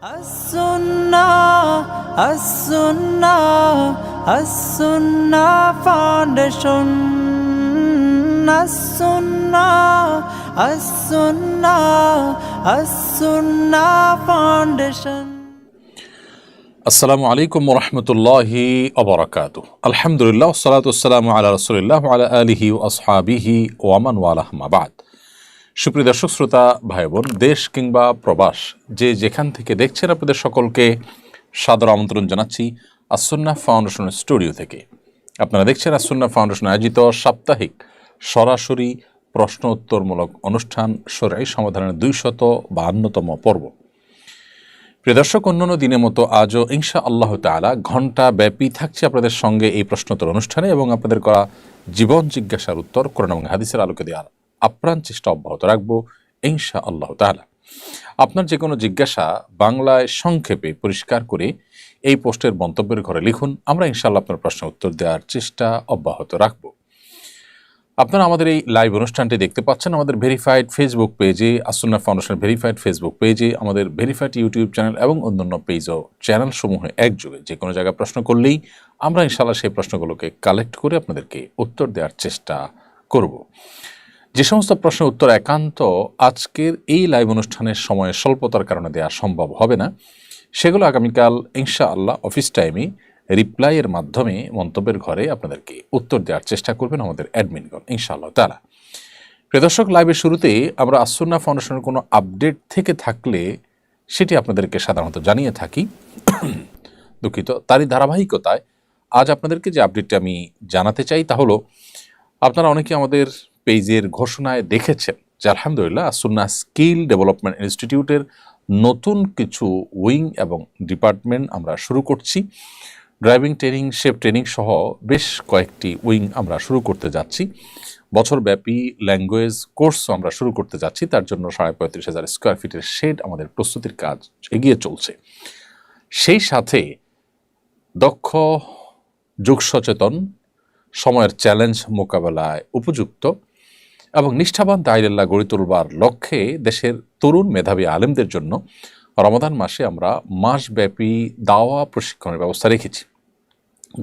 As-Sunnah, As-Sunnah, As-Sunnah Foundation. As-Sunnah, As-Sunnah, As-Sunnah Foundation. আসসালামু আলাইকুম ওয়া রাহমাতুল্লাহি ওয়া বারাকাতুহু। আলহামদুলিল্লাহ ওয়াসসালাতু ওয়াসসালামু আলা রাসূলিল্লাহ ওয়া আলা আলিহি ওয়া আসহাবিহি ওয়া মান ওয়ালাহ মা বাদ। সুপ্রিয় দর্শক শ্রোতা ভাই বোন, দেশ কিংবা প্রবাস যে যেখান থেকে দেখছেন, আপনাদের সকলকে সাদর আমন্ত্রণ জানাচ্ছি আস-সুন্নাহ ফাউন্ডেশনের স্টুডিও থেকে। আপনারা দেখছেন আস-সুন্নাহ ফাউন্ডেশন আয়োজিত সাপ্তাহিক সরাসরি প্রশ্ন উত্তরমূলক অনুষ্ঠান শরঈ সমাধানের 252তম পর্ব। প্রিয় দর্শক, অন্যান্য দিনের মতো আজও ইনশা আল্লাহ তাআলা ঘণ্টা ব্যাপী থাকছে আপনাদের সঙ্গে এই প্রশ্নোত্তর অনুষ্ঠানে এবং আপনাদের করা জীবন জিজ্ঞাসার উত্তর কোরআন এবং হাদিসের আলোকে দেওয়ার আপ্রাণ চেষ্টা অব্যাহত রাখবো ইনশা আল্লাহ তাআলা। আপনার যে কোনো জিজ্ঞাসা বাংলায় সংক্ষেপে পরিষ্কার করে এই পোস্টের মন্তব্যের ঘরে লিখুন। আমরা ইনশাআল্লাহ আপনার প্রশ্নের উত্তর দেওয়ার চেষ্টা অব্যাহত রাখবো। আপনারা আমাদের এই লাইভ অনুষ্ঠানটি দেখতে পাচ্ছেন আমাদের ভেরিফাইড ফেসবুক পেজে, আস-সুন্নাহ ফাউন্ডেশনের ভেরিফাইড ফেসবুক পেজে, আমাদের ভেরিফাইড ইউটিউব চ্যানেল এবং অন্যান্য পেজ ও চ্যানেল সমূহে একযোগে যে কোনো জায়গায় প্রশ্ন করলেই আমরা ইনশাআল্লাহ সেই প্রশ্নগুলোকে কালেক্ট করে আপনাদেরকে উত্তর দেওয়ার চেষ্টা করব। যে সমস্ত প্রশ্নের উত্তর একান্ত আজকের এই লাইভ অনুষ্ঠানের সময়ে স্বল্পতার কারণে দেওয়া সম্ভব হবে না, সেগুলো আগামীকাল ইনশাআল্লাহ অফিস টাইমে রিপ্লাইয়ের মাধ্যমে মন্তব্যের ঘরে আপনাদেরকে উত্তর দেওয়ার চেষ্টা করবেন আমাদের অ্যাডমিনগণ ইনশাআল্লাহ তাআলা। প্রিয় দর্শক, লাইভের শুরুতে আমরা আস-সুন্নাহ ফাউন্ডেশনের কোনো আপডেট থেকে থাকলে সেটি আপনাদেরকে সাধারণত জানিয়ে থাকি। দুঃখিত, তারই ধারাবাহিকতায় আজ আপনাদেরকে যে আপডেটটি আমি জানাতে চাই তা হলো, আপনারা অনেকে আমাদের পেজের ঘোষণায় দেখেছেন যে আলহামদুলিল্লাহ আস-সুন্নাহ স্কিল ডেভেলপমেন্ট ইনস্টিটিউটের নতুন কিছু উইং এবং ডিপার্টমেন্ট আমরা শুরু করছি। ড্রাইভিং ট্রেনিং, শেফ ট্রেনিং সহ বেশ কয়েকটি উইং আমরা শুরু করতে যাচ্ছি। বছরব্যাপী ল্যাঙ্গুয়েজ কোর্সও আমরা শুরু করতে যাচ্ছি। তার জন্য 35,500 স্কোয়ার ফিটের শেড আমাদের প্রস্তুতির কাজ এগিয়ে চলছে। সেই সাথে দক্ষ, যুগ সচেতন, সময়ের চ্যালেঞ্জ মোকাবেলায় উপযুক্ত এবং নিষ্ঠাবান দায়িল্লাহ গড়ে তুলবার লক্ষ্যে দেশের তরুণ মেধাবী আলেমদের জন্য রমাদান মাসে আমরা মাসব্যাপী দাওয়া প্রশিক্ষণের ব্যবস্থা রেখেছি।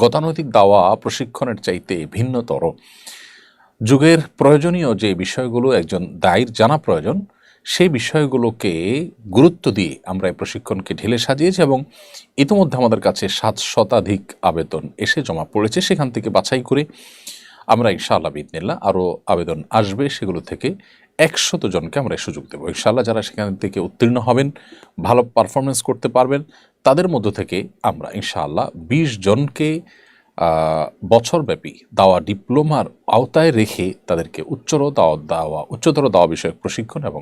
গতানুগতিক দাওয়া প্রশিক্ষণের চাইতে ভিন্নতর, যুগের প্রয়োজনীয় যে বিষয়গুলো একজন দায়ীর জানা প্রয়োজন, সেই বিষয়গুলোকে গুরুত্ব দিয়ে আমরা এই প্রশিক্ষণকে ঢেলে সাজিয়েছি এবং ইতিমধ্যে আমাদের কাছে 700 আবেদন এসে জমা পড়েছে। সেখান থেকে বাছাই করে আমরা ইনশাআল্লাহ বিইذনিল্লাহ আরও আবেদন আসবে, সেগুলো থেকে 100 জনকে আমরা সুযোগ দেবো ইনশাআল্লাহ। যারা সেখান থেকে উত্তীর্ণ হবেন, ভালো পারফরমেন্স করতে পারবেন, তাদের মধ্য থেকে আমরা ইনশাআল্লাহ 20 জনকে বছরব্যাপী দাওয়া ডিপ্লোমার আওতায় রেখে তাদেরকে উচ্চতর দাওয়া বিষয়ক প্রশিক্ষণ এবং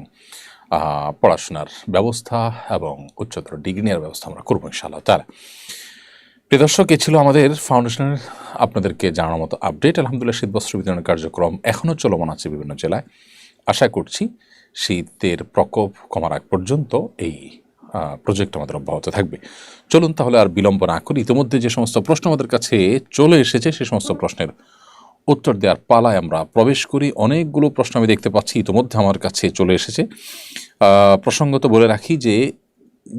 পড়াশোনার ব্যবস্থা এবং উচ্চতর ডিগ্রি নেওয়ার ব্যবস্থা আমরা করবো ইনশাআল্লাহ তাআলা। প্রিয় দর্শক, এ ছিল আমাদের ফাউন্ডেশনের আপনাদেরকে জানানোর মতো আপডেট। আলহামদুলিল্লাহ শীত বস্ত্র বিতরণের কার্যক্রম এখনও চলমান আছে বিভিন্ন জেলায়। আশা করছি শীতের প্রকোপ কমার আগ পর্যন্ত এই প্রজেক্ট আমাদের অব্যাহত থাকবে। চলুন তাহলে আর বিলম্ব না করি, ইতিমধ্যে যে সমস্ত প্রশ্ন আমাদের কাছে চলে এসেছে সে সমস্ত প্রশ্নের উত্তর দেওয়ার পালায় আমরা প্রবেশ করি। অনেকগুলো প্রশ্ন আমি দেখতে পাচ্ছি ইতিমধ্যে আমার কাছে চলে এসেছে। প্রসঙ্গত বলে রাখি যে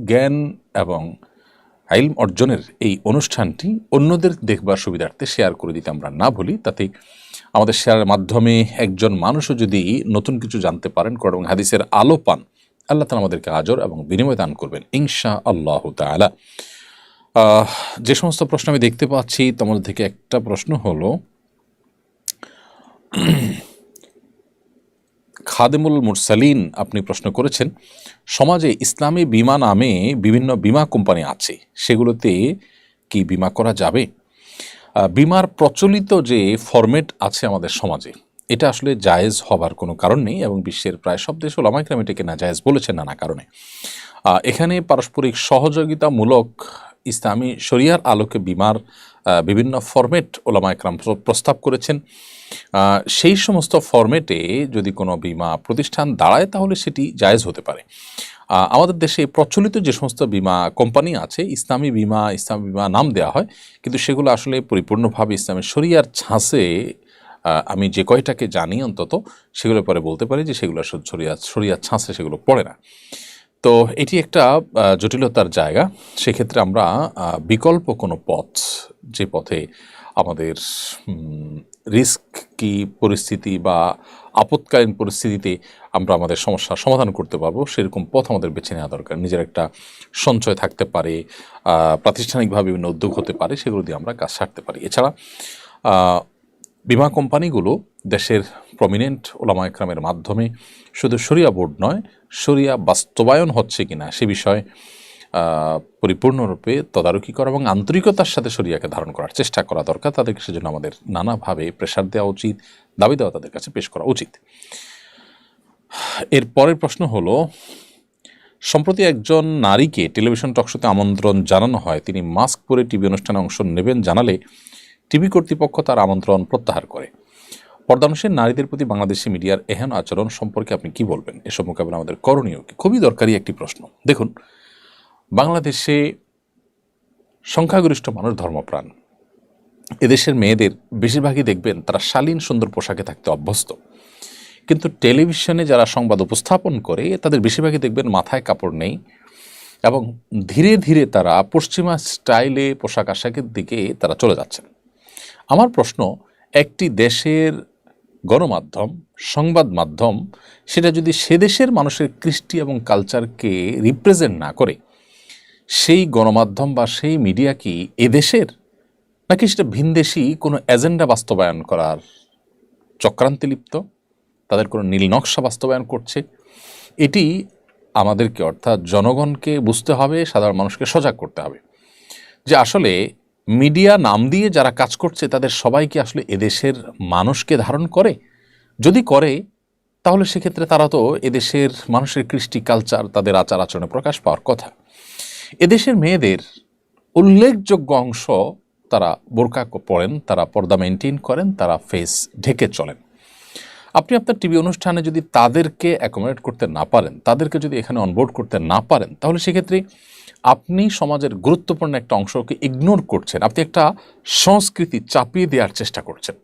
জ্ঞান এবং ইলম অর্জনের এই অনুষ্ঠানটি অন্যদের দেখবার সুবিধার্থে শেয়ার করে দিতে আমরা না ভুলি। তাতে আমাদের শেয়ারের মাধ্যমে একজন মানুষও যদি নতুন কিছু জানতে পারেন, কোরআন এবং হাদিসের আলো পান, আল্লাহ তাআলা আমাদেরকে আজর এবং বিনিময় দান করবেন ইনশা আল্লাহ তাআলা। যে সমস্ত প্রশ্ন আমি দেখতে পাচ্ছি তার মধ্যে থেকে একটা প্রশ্ন হলো, খাদেমুল মুরসালিন আপনি প্রশ্ন করেছেন, সমাজে ইসলামী বীমা নামে বিভিন্ন বীমা কোম্পানি আছে, সেগুলোতে কি বীমা করা যাবে? বীমার প্রচলিত যে ফরম্যাট আছে আমাদের সমাজে, এটা আসলে জায়েজ হবার কোনো কারণ নেই এবং বিশ্বের প্রায় সব দেশ ওলামায়ে কেরাম এটাকে না জায়েজ বলেছেন নানা কারণে। এখানে পারস্পরিক সহযোগিতামূলক ইসলামী শরিয়ার আলোকে বীমার বিভিন্ন ফরম্যাট ওলামায়ে কেরাম প্রস্তাব করেছেন। সেই সমস্ত ফরম্যাটে যদি কোনো বীমা প্রতিষ্ঠান দাঁড়ায় তাহলে সেটি জায়েজ হতে পারে। আমাদের দেশে প্রচলিত যে সমস্ত বীমা কোম্পানি আছে, ইসলামী বীমা নাম দেওয়া হয়, কিন্তু সেগুলো আসলে পরিপূর্ণভাবে ইসলামী শরিয়ার ছাঁচে আমি যে কয়টাকে জানি অন্তত সেগুলো পরে বলতে পারি যে সেগুলো শরিয়াত ছাঁচে সেগুলো পড়ে না। তো এটি একটা জটিলতার জায়গা। সেক্ষেত্রে আমরা বিকল্প কোনো পথ, যে পথে আমাদের রিস্ক কি পরিস্থিতি বা আপৎকালীন পরিস্থিতিতে আমরা আমাদের সমস্যার সমাধান করতে পারবো, সেরকম পথ আমাদের বেছে নেওয়া দরকার। নিজের একটা সঞ্চয় থাকতে পারে, প্রাতিষ্ঠানিকভাবে বিভিন্ন উদ্যোগ হতে পারে, সেগুলো দিয়ে আমরা কাজ সারতে পারি। এছাড়া বিমা কোম্পানিগুলো দেশের প্রমিনেন্ট ওলামা একরামের মাধ্যমে শুধু শরিয়া বোর্ড নয়, শরিয়া বাস্তবায়ন হচ্ছে কিনা সে বিষয়ে পরিপূর্ণরূপে তদারকি করা এবং আন্তরিকতার সাথে শরিয়াকে ধারণ করার চেষ্টা করা দরকার। তাদেরকে সেজন্য আমাদের নানাভাবে প্রেশার দেওয়া উচিত, দাবি দেওয়া তাদের কাছে পেশ করা উচিত। এর পরের প্রশ্ন হলো, সম্প্রতি একজন নারীকে টেলিভিশন টকশোতে আমন্ত্রণ জানানো হয়, তিনি মাস্ক পরে টিভি অনুষ্ঠানে অংশ নেবেন জানালে টিভি কর্তৃপক্ষ তার আমন্ত্রণ প্রত্যাহার করে। পর্দানুষের নারীদের প্রতি বাংলাদেশি মিডিয়ার এহেন আচরণ সম্পর্কে আপনি কি বলবেন? এসব মোকাবেলা আমাদের করণীয় কি? খুবই দরকারি একটি প্রশ্ন। দেখুন, বাংলাদেশে সংখ্যাগরিষ্ঠ মানুষ ধর্মপ্রাণ। এদেশের মেয়েদের বেশিরভাগই দেখবেন তারা শালীন সুন্দর পোশাকে থাকতে অভ্যস্ত, কিন্তু টেলিভিশনে যারা সংবাদ উপস্থাপন করে তাদের বেশিরভাগই দেখবেন মাথায় কাপড় নেই এবং ধীরে ধীরে তারা পশ্চিমা স্টাইলে পোশাক আশাকের দিকে তারা চলে যাচ্ছেন। আমার প্রশ্ন, একটি দেশের গণমাধ্যম, সংবাদ মাধ্যম, সেটা যদি সে দেশের মানুষের কৃষ্টি এবং কালচারকে রিপ্রেজেন্ট না করে, সেই গণমাধ্যম বা সেই মিডিয়া কি এদেশের, নাকি সেটা ভিনদেশি কোনো এজেন্ডা বাস্তবায়ন করার চক্রান্তে লিপ্ত, তাদের কোনো নীল নকশা বাস্তবায়ন করছে? এটি আমাদেরকে, অর্থাৎ জনগণকে বুঝতে হবে, সাধারণ মানুষকে সজাগ করতে হবে যে আসলে মিডিয়া নাম দিয়ে যারা কাজ করছে তাদের সবাই কি আসলে এদেশের মানুষকে ধারণ করে? যদি করে, তাহলে সেক্ষেত্রে তারা তো এদেশের মানুষের কৃষ্টি কালচার, তাদের আচার আচরণে প্রকাশ পাওয়ার কথা। এদেশের মেয়েদের উল্লেখযোগ্য অংশ তারা বোরকা পরেন, তারা পর্দা মেনটেন করেন, তারা ফেস ঢেকে চলেন। আপনি আপনার টিভি অনুষ্ঠানে যদি তাদেরকে অ্যাকোমোডেট করতে না পারেন, তাদেরকে যদি এখানে অনবোর্ড করতে না পারেন, তাহলে সেক্ষেত্রে আপনি সমাজের গুরুত্বপূর্ণ একটা অংশকে ইগনোর করছেন। আপনি একটা সংস্কৃতি চাপিয়ে দেওয়ার চেষ্টা করছেন।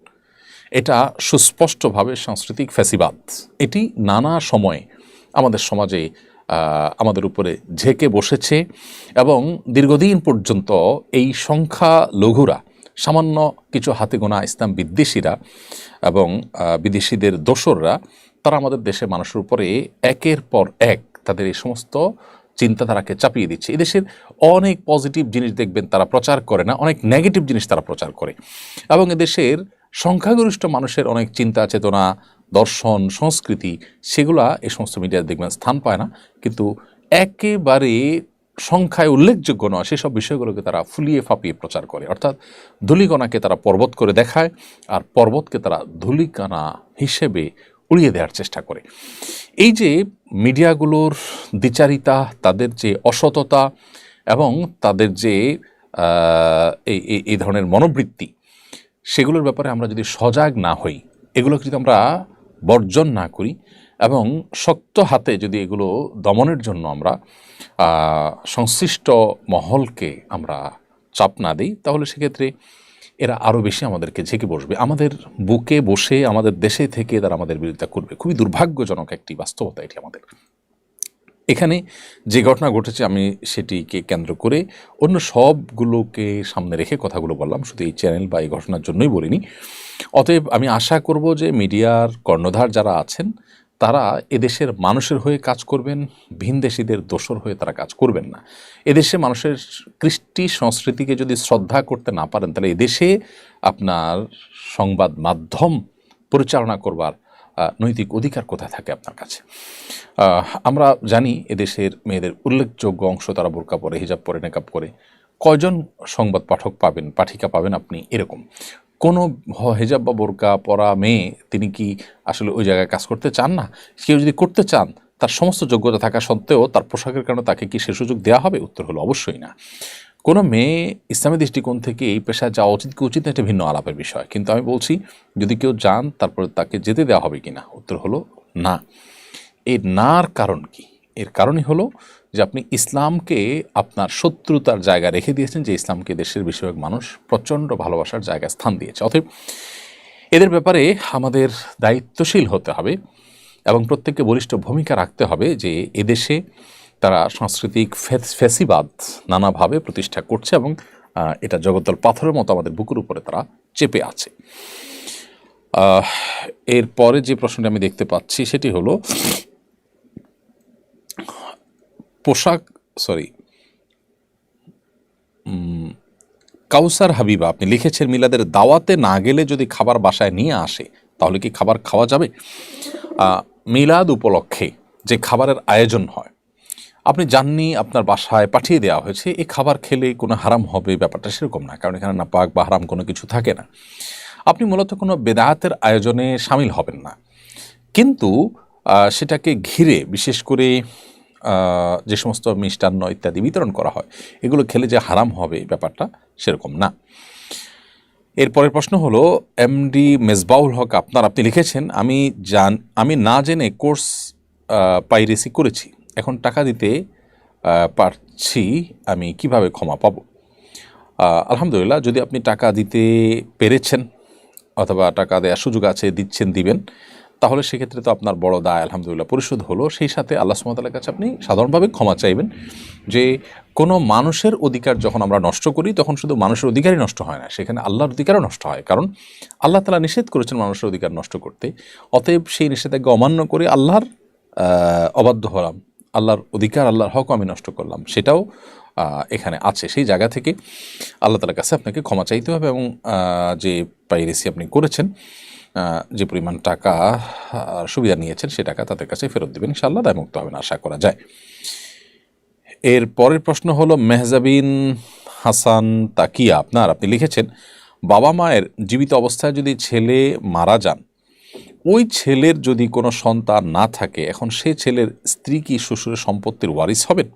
এটা সুস্পষ্টভাবে সাংস্কৃতিক ফ্যাসিবাদ। এটি নানা সময়ে আমাদের সমাজে আমাদের উপরে ঝেঁকে বসেছে এবং দীর্ঘদিন পর্যন্ত এই সংখ্যা লঘুরা, সামান্য কিছু হাতে গোনা ইসলাম বিদ্বেষীরা এবং বিদেশিদের দোসররা, তারা আমাদের দেশের মানুষের উপরে একের পর এক তাদের এই সমস্ত চিন্তাধারাকে চাপিয়ে দিচ্ছে। এদেশের অনেক পজিটিভ জিনিস দেখবেন তারা প্রচার করে না, অনেক নেগেটিভ জিনিস তারা প্রচার করে। এবং এদেশের সংখ্যাগরিষ্ঠ মানুষের অনেক চিন্তা চেতনা, দর্শন, সংস্কৃতি, সেগুলা এই সমস্ত মিডিয়ায় দেখবেন স্থান পায় না। কিন্তু একেবারে সংখ্যায় উল্লেখযোগ্য নয় সেসব বিষয়গুলোকে তারা ফুলিয়ে ফাঁপিয়ে প্রচার করে। অর্থাৎ ধূলিকণাকে তারা পর্বত করে দেখায় আর পর্বতকে তারা ধূলিকণা হিসেবে উড়িয়ে দেওয়ার চেষ্টা করে। এই যে মিডিয়াগুলোর দ্বিচারিতা, তাদের যে অসততা এবং তাদের যে এই ধরনের মনোবৃত্তি, সেগুলোর ব্যাপারে আমরা যদি সজাগ না হই, এগুলোকে যদি আমরা বর্জন না করি এবং শক্ত হাতে যদি এগুলো দমনের জন্য আমরা সংশ্লিষ্ট মহলকে আমরা চাপ না দিই, তাহলে সেক্ষেত্রে এরা আরও বেশি আমাদেরকে ঝেঁকে বসবে, আমাদের বুকে বসে আমাদের দেশে থেকে তারা আমাদের বিরোধিতা করবে। খুবই দুর্ভাগ্যজনক একটি বাস্তবতা এটি আমাদের। এখানে যে ঘটনা ঘটেছে আমি সেটিকে কেন্দ্র করে অন্য সবগুলোকে সামনে রেখে কথাগুলো বললাম, শুধু এই চ্যানেল বা এই ঘটনার জন্যই বলিনি। অতএব আমি আশা করব যে মিডিয়ার কর্ণধার যারা আছেন তারা এদেশের মানুষের হয়ে কাজ করবেন, ভিনদেশীদের দোসর হয়ে তারা কাজ করবেন না। এদেশে মানুষের কৃষ্টি সংস্কৃতিকে যদি শ্রদ্ধা করতে না পারেন, তাহলে এদেশে আপনার সংবাদ মাধ্যম পরিচালনা করবার নৈতিক অধিকার কোথায় থাকে আপনার কাছে? আমরা জানি এদেশের মেয়েদের উল্লেখযোগ্য অংশ তারা বোরকা পরে, হিজাব পরে, নেকাব করে। কয়জন সংবাদ পাঠক পাবেন, পাঠিকা পাবেন আপনি এরকম? কোনো হিজাব বা বোরকা পরা মেয়ে তিনি কি আসলে ওই জায়গায় কাজ করতে চান না? কেউ যদি করতে চান, তার সমস্ত যোগ্যতা থাকা সত্ত্বেও তার পোশাকের কারণে তাকে কি সে সুযোগ দেওয়া হবে? উত্তর হলো অবশ্যই না। কোনো মেয়ে ইসলামী দৃষ্টিকোণ থেকে এই পেশায় যাওয়া উচিত কি উচিত না, এটা ভিন্ন আলাপের বিষয়। কিন্তু আমি বলছি যদি কেউ যান তারপরে তাকে যেতে দেওয়া হবে কি না, উত্তর হলো না। এর নার কারণ কি? এর কারণই হলো যে আপনি ইসলামকে আপনার শত্রুতার জায়গা রেখে দিয়েছেন, যে ইসলামকে দেশের বেশিরভাগ মানুষ প্রচণ্ড ভালোবাসার জায়গায় স্থান দিয়েছে। অতএব এদের ব্যাপারে আমাদের দায়িত্বশীল হতে হবে এবং প্রত্যেককে বলিষ্ঠ ভূমিকা রাখতে হবে যে এদেশে তারা সাংস্কৃতিক ফ্যাসিবাদ নানাভাবে প্রতিষ্ঠা করছে এবং এটা জগদ্দল পাথরের মতো আমাদের বুকের উপরে তারা চেপে আছে। এরপরে যে প্রশ্নটা আমি দেখতে পাচ্ছি সেটি হলো কাউসার হাবিবা আপনি লিখেছেন, মিলাদের দাওয়াতে না গেলে যদি খাবার বাসায় নিয়ে আসে তাহলে কি খাবার খাওয়া যাবে? মিলাদ উপলক্ষে যে খাবারের আয়োজন হয়, আপনি জাননি, আপনার বাসায় পাঠিয়ে দেওয়া হয়েছে, এই খাবার খেলে কোনো হারাম হবে ব্যাপারটা সেরকম না, কারণ এখানে না পাক বা হারাম কোনো কিছু থাকে না। আপনি মূলত কোনো বেদাতের আয়োজনে সামিল হবেন না, কিন্তু সেটাকে ঘিরে বিশেষ করে যে সমস্ত মিষ্টান্ন ইত্যাদি বিতরণ করা হয় এগুলো খেলে যে হারাম হবে ব্যাপারটা সেরকম না। এরপরের প্রশ্ন হলো এমডি মেজবাউল হক আপনি লিখেছেন, আমি না জেনে কোর্স পাইরেসি করেছি, এখন টাকা দিতে পারছি, আমি কিভাবে ক্ষমা পাবো? আলহামদুলিল্লাহ, যদি আপনি টাকা দিতে পেরেছেন অথবা টাকা দেওয়ার সুযোগ আছে, দিবেন, তাহলে সেক্ষেত্রে তো আপনার বড় দায় আলহামদুলিল্লাহ পরিশোধ হলো। সেই সাথে আল্লাহ সুবহানাহু ওয়া তাআলার কাছে আপনি সাধারণভাবে ক্ষমা চাইবেন যে কোনো মানুষের অধিকার যখন আমরা নষ্ট করি তখন শুধু মানুষের অধিকারই নষ্ট হয় না, সেখানে আল্লাহর অধিকারও নষ্ট হয়, কারণ আল্লাহ তাআলা নিষেধ করেছেন মানুষের অধিকার নষ্ট করতে। অতএব সেই নিষেধাজ্ঞা অমান্য করে আল্লাহর অবাধ্য হলাম, আল্লাহর অধিকার, আল্লাহর হক আমি নষ্ট করলাম, সেটাও এখানে আছে। সেই জায়গা থেকে আল্লাহ তাআলার কাছে আপনাকে ক্ষমা চাইতে হবে এবং যে পাইরেসি আপনি করেছেন, যে পরিমাণ টাকা সুবিধা নিয়েছেন সে টাকা তাদের কাছে ফেরত দেবেন, ইনশাআল্লাহ দায়মুক্ত হবেন আশা করা যায়। এর পরের প্রশ্ন হলো মেহজাবিন হাসান তাকিয়া আপনি লিখেছেন, বাবা মায়ের জীবিত অবস্থায় যদি ছেলে মারা যান, ওই ছেলের যদি কোনো সন্তান না থাকে, এখন সে ছেলের স্ত্রী কি শ্বশুরের সম্পত্তির ওয়ারিস হবেন?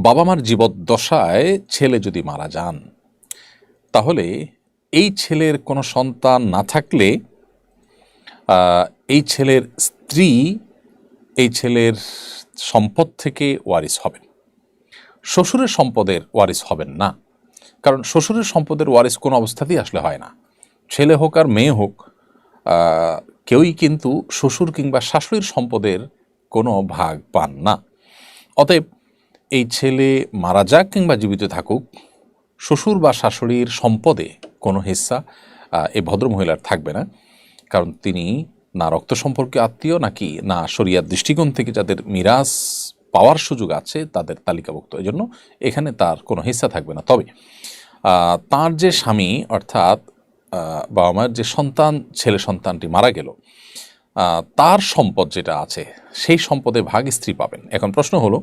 বাবা মার জীবদ্দশায় ছেলে যদি মারা যান, তাহলে এই ছেলের কোনো সন্তান না থাকলে এই ছেলের স্ত্রী এই ছেলের সম্পদ থেকে ওয়ারিস হবেন, শ্বশুরের সম্পদের ওয়ারিস হবেন না। কারণ শ্বশুরের সম্পদের ওয়ারিস কোনো অবস্থাতেই আসলে হয় না, ছেলে হোক আর মেয়ে হোক, কেউই কিন্তু শ্বশুর কিংবা শাশুড়ির সম্পদের কোনো ভাগ পান না। অতএব এই ছেলে মারা যাক কিংবা জীবিত থাকুক, শ্বশুর বা শাশুড়ির সম্পদে কোনো হিস্সা এই ভদ্রমহিলার থাকবে না, কারণ তিনি না রক্ত সম্পর্কে আত্মীয় নাকি না শরিয়ার দৃষ্টিকোণ থেকে যাদের মিরাস পাওয়ার সুযোগ আছে তাদের তালিকাভুক্ত, এই জন্য এখানে তার কোনো হিস্সা থাকবে না। তবে তার যে স্বামী অর্থাৎ বাবা মায়ের যে সন্তান, ছেলে সন্তানটি মারা গেল, তার সম্পদ যেটা আছে সেই সম্পদে ভাগ স্ত্রী পাবেন। এখন প্রশ্ন হলো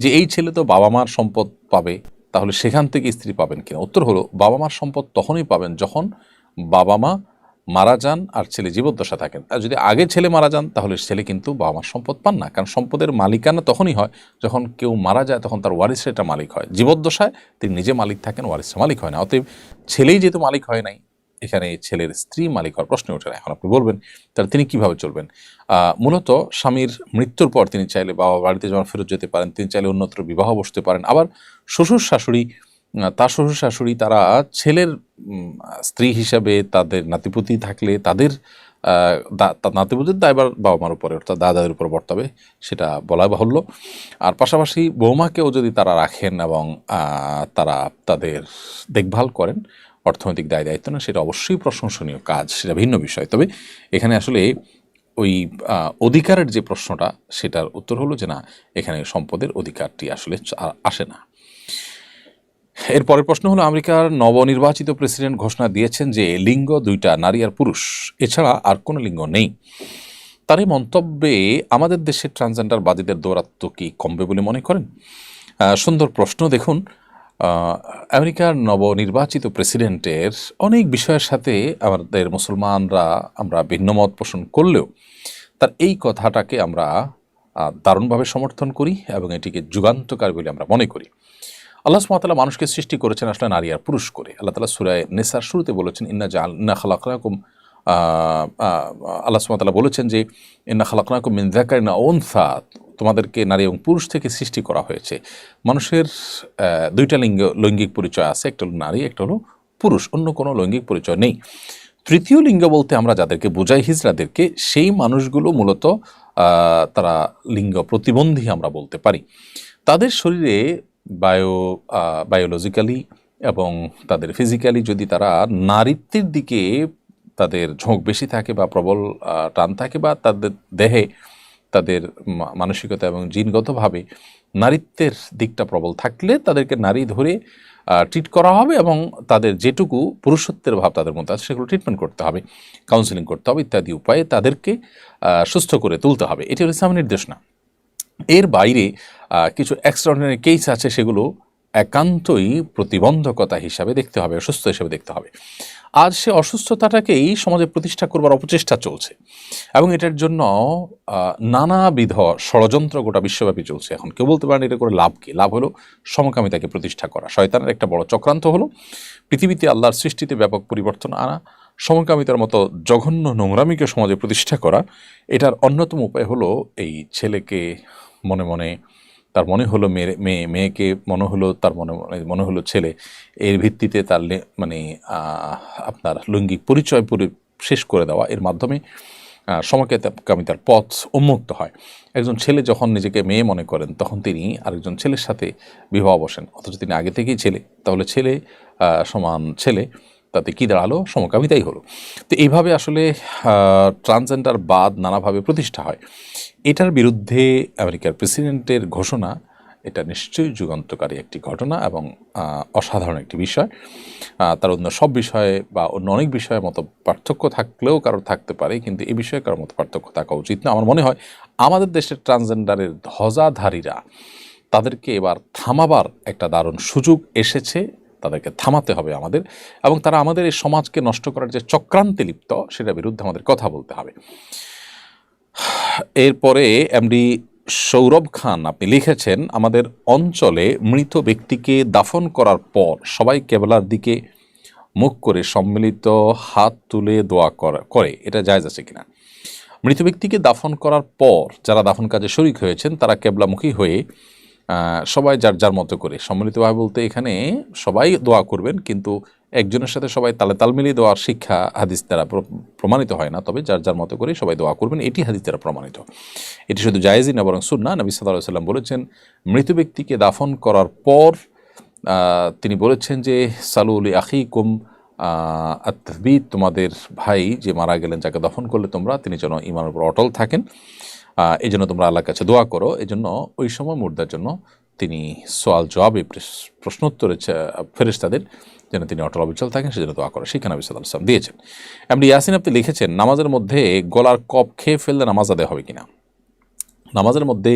যে এই ছেলে তো বাবা মার সম্পদ পাবে, তাহলে সেখান থেকে স্ত্রী পাবেন কিনা? উত্তর হলো বাবা মার সম্পদ তখনই পাবেন যখন বাবা মা মারা যান আর ছেলে জীবদ্দশা থাকেন। আর যদি আগে ছেলে মারা যান তাহলে ছেলে কিন্তু বাবা মার সম্পদ পান না, কারণ সম্পদের মালিকানা তখনই হয় যখন কেউ মারা যায়, তখন তার ওয়ারিসরা এটা মালিক হয়। জীবদ্দশায় তিনি নিজে মালিক থাকেন, ওয়ারিসরা মালিক হয় না। অতএব ছেলেই যেহেতু মালিক হয় নাই, এখানে ছেলের স্ত্রী মালিক হওয়ার প্রশ্ন ওঠে না। এখন আপনি বলবেন তাহলে তিনি কিভাবে চলবেন? মূলত স্বামীর মৃত্যুর পর তিনি চাইলে বাবা বাড়িতে যখন ফেরত যেতে পারেন, তিনি চাইলে অন্যত্র বিবাহ বসতে পারেন। আবার শ্বশুর শাশুড়ি তারা ছেলের স্ত্রী হিসাবে তাদের নাতিপুতি থাকলে তাদের নাতিপুতির দায়ভার বাবা মার উপরে অর্থাৎ দাদাদের উপর বর্তাবে, সেটা বলা বাহুল্য। আর পাশাপাশি বৌমাকেও যদি তারা রাখেন এবং তারা তাদের দেখভাল করেন, অর্থনৈতিক দায়িত্ব না, সেটা অবশ্যই প্রশংসনীয় কাজ, সেটা ভিন্ন বিষয়। তবে এখানে আসলে ওই অধিকারের যে প্রশ্নটা, সেটার উত্তর হলো যে না, এখানে সম্পদের অধিকারটি আসলে আসে না। এরপরের প্রশ্ন হলো, আমেরিকার নবনির্বাচিত প্রেসিডেন্ট ঘোষণা দিয়েছেন যে লিঙ্গ দুইটা, নারী আর পুরুষ, এছাড়া আর কোনো লিঙ্গ নেই। তার এই মন্তব্যে আমাদের দেশের ট্রান্সজেন্ডারবাদীদের দৌরাত্ম্য কি কমবে বলে মনে করেন? সুন্দর প্রশ্ন। দেখুন, আমেরিকার নবনির্বাচিত প্রেসিডেন্টের অনেক বিষয়ের সাথে আমাদের মুসলমানরা আমরা ভিন্নমত পোষণ করলেও তার এই কথাটাকে আমরা দারুণভাবে সমর্থন করি এবং এটিকে যুগান্তকার বলে আমরা মনে করি। আল্লাহ সুবহানাহু ওয়া তাআলা মানুষকে সৃষ্টি করেছেন আসলে নারী আর পুরুষ করে। আল্লাহ তাআলা সূরা নিসার শুরুতে বলেছেন ইন্না খালাকনাকুম, আল্লাহ সুবহানাহু ওয়া তাআলা বলেছেন যে ইন্না খালাকনাকুম মিন যাকারিন ওয়া উনসা, তোমাদেরকে নারী এবং পুরুষ থেকে সৃষ্টি করা হয়েছে। মানুষের দুইটা লৈঙ্গিক পরিচয় আছে, একটা হলো নারী, একটা হলো পুরুষ, অন্য কোনো লৈঙ্গিক পরিচয় নেই। তৃতীয় লিঙ্গ বলতে আমরা যাদেরকে বোঝাই হিজড়াদেরকে, সেই মানুষগুলো মূলত তারা লিঙ্গ প্রতিবন্ধী আমরা বলতে পারি, তাদের শরীরে বায়োলজিক্যালি এবং তাদের ফিজিক্যালি যদি তারা নারীত্বের দিকে তাদের ঝোঁক বেশি থাকে বা প্রবল টান থাকে, বা তাদের দেহে তাদের মানসিকতা এবং জিনগতভাবে নারীত্বের দিকটা প্রবল থাকলে তাদেরকে নারী ধরে ট্রিট করা হবে, এবং তাদের যেটুকু পুরুষত্বের ভাব তাদের মধ্যে আছে সেগুলো ট্রিটমেন্ট করতে হবে, কাউন্সেলিং করতে হবে, ইত্যাদি উপায়ে তাদেরকে সুস্থ করে তুলতে হবে। এটি হলো ইসলামের নির্দেশনা। এর বাইরে কিছু এক্সট্রাঅর্ডিনারি কেস আছে, সেগুলো একান্তই প্রতিবন্ধকতা হিসাবে দেখতে হবে, অসুস্থ হিসাবে দেখতে হবে। আজ সে অসুস্থতাটাকেই সমাজে প্রতিষ্ঠা করবার অপচেষ্টা চলছে, এবং এটার জন্য নানাবিধ ষড়যন্ত্র গোটা বিশ্বব্যাপী চলছে। এখন কেউ বলতে পারেন এটা করে লাভ কী? লাভ হলো সমকামিতাকে প্রতিষ্ঠা করা। শয়তানের একটা বড় চক্রান্ত হলো পৃথিবীতে আল্লাহর সৃষ্টিতে ব্যাপক পরিবর্তন আনা, সমকামিতার মতো জঘন্য নোংরামিকে সমাজে প্রতিষ্ঠা করা। এটার অন্যতম উপায় হলো এই ছেলেকে মনে মনে তার মনে হলো মেয়ে, মেয়েকে মনে হলো তার মনে হলো ছেলে, এর ভিত্তিতে তার আপনার লৈঙ্গিক পরিচয় পুরো শেষ করে দেওয়া। এর মাধ্যমে সমকামিতার পথ উন্মুক্ত হয়। একজন ছেলে যখন নিজেকে মেয়ে মনে করেন তখন তিনি আরেকজন ছেলের সাথে বিবাহ বসেন, অথচ তিনি আগে থেকেই ছেলে। তাহলে ছেলে সমান ছেলে, তাতে কী দাঁড়ালো? সমকামিতাই হলো। তো এইভাবে আসলে ট্রান্সজেন্ডার বাদ নানাভাবে প্রতিষ্ঠা হয়। এটার বিরুদ্ধে আমেরিকার প্রেসিডেন্টের ঘোষণা, এটা নিশ্চয়ই যুগান্তকারী একটি ঘটনা এবং অসাধারণ একটি বিষয়। তার অন্য সব বিষয়ে বা অন্য অনেক বিষয়ের মতো পার্থক্য থাকলেও কারোর থাকতে পারে, কিন্তু এই বিষয়ে কারোর মতো পার্থক্য থাকা উচিত না। আমার মনে হয় আমাদের দেশের ট্রান্সজেন্ডারের ধ্বজাধারীরা, তাদেরকে এবার থামাবার একটা দারুণ সুযোগ এসেছে। তাদেরকে থামাতে হবে আমাদের, এবং তারা আমাদের এই সমাজকে নষ্ট করার যে চক্রান্তে লিপ্ত, সেটার বিরুদ্ধে আমাদের কথা বলতে হবে। এরপরে এমডি সৌরভ খান আপনি লিখেছেন, আমাদের অঞ্চলে মৃত ব্যক্তিকে দাফন করার পর সবাই কেবলার দিকে মুখ করে সম্মিলিত হাত তুলে দোয়া করে, এটা জায়েজ আছে কিনা? মৃত ব্যক্তিকে দাফন করার পর যারা দাফন কাজে শরিক হয়েছেন তারা কেবলামুখী হয়ে সবাই যার যার মতো করে সম্মিলিতভাবে, বলতে এখানে সবাই দোয়া করবেন, কিন্তু একজনের সাথে সবাই তালে তাল মিলিয়ে দেওয়ার শিক্ষা হাদিস দ্বারা প্রমাণিত হয় না। তবে যার যার মতো করে সবাই দোয়া করবেন, এটি হাদিস দ্বারা প্রমাণিত। এটি শুধু জায়েজই না, বরং সুন্নাহ। নবী সাল্লাল্লাহু আলাইহি ওয়াসাল্লাম বলেছেন, মৃত ব্যক্তিকে দাফন করার পর তিনি বলেছেন যে সালুলি আখিকুম আত-তাসবীত, তোমাদের ভাই যে মারা গেলেন, যাকে দফন করলে তোমরা, তিনি যেন ঈমানের উপর অটল থাকেন, এই জন্য তোমরা আল্লাহর কাছে দোয়া করো। এই জন্য ওই সময় মুর্দার জন্য তিনি সোয়াল জবাবে প্রশ্নোত্তরে ফেরেশতাদের যেন তিনি অটল অবিচল থাকেন, সেজন্য দোয়া করো, শিক্ষা নবী সাল্লাল্লাহু আলাইহি ওয়াসাল্লাম দিয়েছেন। এমডি ইয়াসিন আপনি লিখেছেন, নামাজের মধ্যে গলার কপ খেয়ে ফেললে নামাজ আদায় হবে কিনা? নামাজের মধ্যে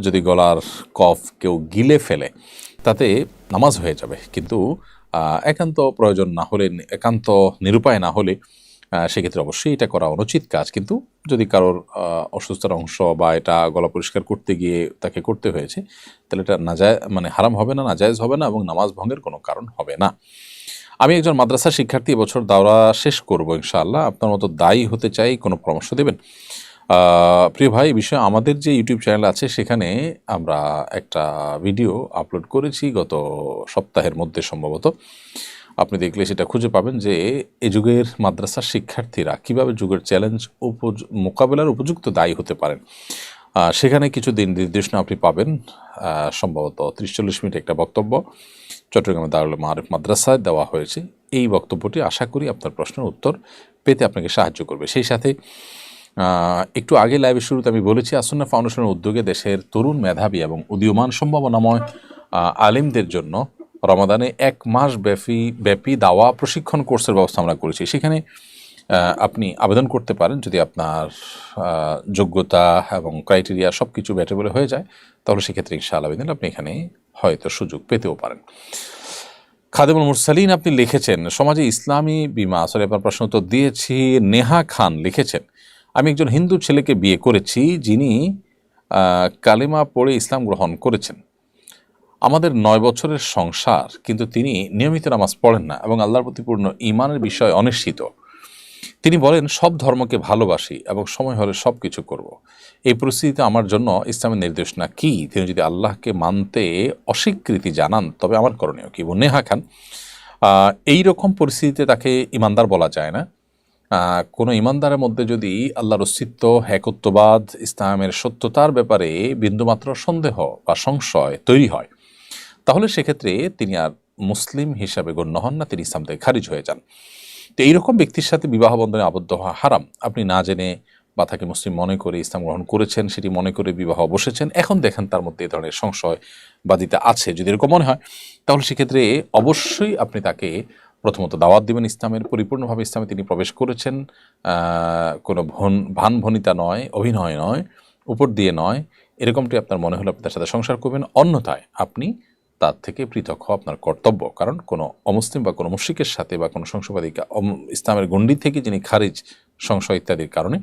যদি গলার কফ কেউ গিলে ফেলে তাতে নামাজ হয়ে যাবে, কিন্তু একান্ত প্রয়োজন না হলে, একান্ত নিরুপায় না হলে সেক্ষেত্রে অবশ্যই এটা করা অনুচিত কাজ। কিন্তু যদি কারোর অসুস্থতার অংশ বা এটা গলা পরিষ্কার করতে গিয়ে তাকে করতে হয়েছে, তাহলে এটা হারাম হবে না, নাজায়েজ হবে না, এবং নামাজ ভঙ্গের কোনো কারণ হবে না। আমি একজন মাদ্রাসা শিক্ষার্থী, এবছর দাওরা শেষ করব ইনশাআল্লাহ। আপনার মতো দায়ী হতে চাই, কোনো পরামর্শ দেবেন? প্রিয় ভাই, এই বিষয়ে আমাদের যে ইউটিউব চ্যানেল আছে সেখানে আমরা একটা ভিডিও আপলোড করেছি গত সপ্তাহের মধ্যে সম্ভবত। আপনি দেখলে সেটা খুঁজে পাবেন যে এই যুগের মাদ্রাসার শিক্ষার্থীরা কীভাবে যুগের চ্যালেঞ্জ মোকাবেলার উপযুক্ত দায়ী হতে পারেন। সেখানে কিছু দিন নির্দেশনা আপনি পাবেন, সম্ভবত 30-40 মিনিট একটা বক্তব্য চট্টগ্রামের দারুল মাআরিফ মাদ্রাসায় দেওয়া হয়েছে। এই বক্তব্যটি আশা করি আপনার প্রশ্নের উত্তর পেতে আপনাকে সাহায্য করবে। সেই সাথে একটু আগে লাইভের শুরুতে আমি বলেছি, আসন্না ফাউন্ডেশনের উদ্যোগে দেশের তরুণ, মেধাবী এবং উদীয়মান সম্ভাবনাময় আলিমদের জন্য রমাদানে 1 মাস ব্যাপী দাওয়া প্রশিক্ষণ কোর্সের ব্যবস্থা আমরা করেছি। সেখানে আপনি আবেদন করতে পারেন, যদি আপনার যোগ্যতা এবং ক্রাইটেরিয়া সব কিছু ব্যাটেবল হয়ে যায়, তাহলে সেক্ষেত্রে ইনশাআল্লাহ আপনি এখানে হয়তো সুযোগ পেতেও পারেন। খাদেমুল মুরসালিন আপনি লিখেছেন, সমাজে ইসলামী বিমা, আপনার প্রশ্ন উত্তর দিয়েছি। নেহা খান লিখেছেন, আমি একজন হিন্দু ছেলেকে বিয়ে করেছি, যিনি কালেমা পড়ে ইসলাম গ্রহণ করেছেন। আমাদের 9 বছরের সংসার, কিন্তু তিনি নিয়মিত নামাজ পড়েন না এবং আল্লাহর প্রতি পূর্ণ ঈমানের বিষয়ে অনিশ্চিত। তিনি বলেন, সব ধর্মকে ভালোবাসি এবং সময় হলে সব কিছু করব। এই পরিস্থিতিতে আমার জন্য ইসলামের নির্দেশনা কি? তিনি যদি আল্লাহকে মানতে অস্বীকৃতি জানান, তবে আমার করণীয় কি? নেহা খান, এই রকম পরিস্থিতিতে তাকে ইমানদার বলা যায় না। কোনো ইমানদারের মধ্যে যদি আল্লাহর অস্তিত্ব, একত্ববাদ, ইসলামের সত্যতার ব্যাপারে বিন্দুমাত্র সন্দেহ বা সংশয় তৈরি হয়, তাহলে সেক্ষেত্রে তিনি আর মুসলিম হিসাবে গণ্য হন না, তিনি ইসলাম থেকে খারিজ হয়ে যান। তো এইরকম ব্যক্তির সাথে বিবাহ বন্ধনে আবদ্ধ হওয়া হারাম। আপনি না জেনে বা তাকে মুসলিম মনে করে ইসলাম গ্রহণ করেছেন, সেটি মনে করে বিবাহ বসেছেন, এখন দেখেন তার মধ্যে এই ধরনের সংশয় বাদিতা আছে, যদি এরকম মনে হয় তাহলে সেক্ষেত্রে অবশ্যই আপনি তাকে প্রথমত দাওয়াত দিবেন ইসলামের, পরিপূর্ণভাবে ইসলামে তিনি প্রবেশ করেছেন, কোনো ভানভনিতা নয়, অভিনয় নয়, উপর দিয়ে নয়, এরকমটি আপনার মনে হলে আপনি তার সাথে সংসার করবেন। অন্যথায় আপনি তার থেকে পৃথক হওয়া আপনার কর্তব্য, কারণ কোনো অমুসলিম বা কোনো মুশরিকের সাথে বা কোনো সংশয়বাদী ইসলামের গণ্ডি থেকে যিনি খারিজ সংশয় ইত্যাদির কারণে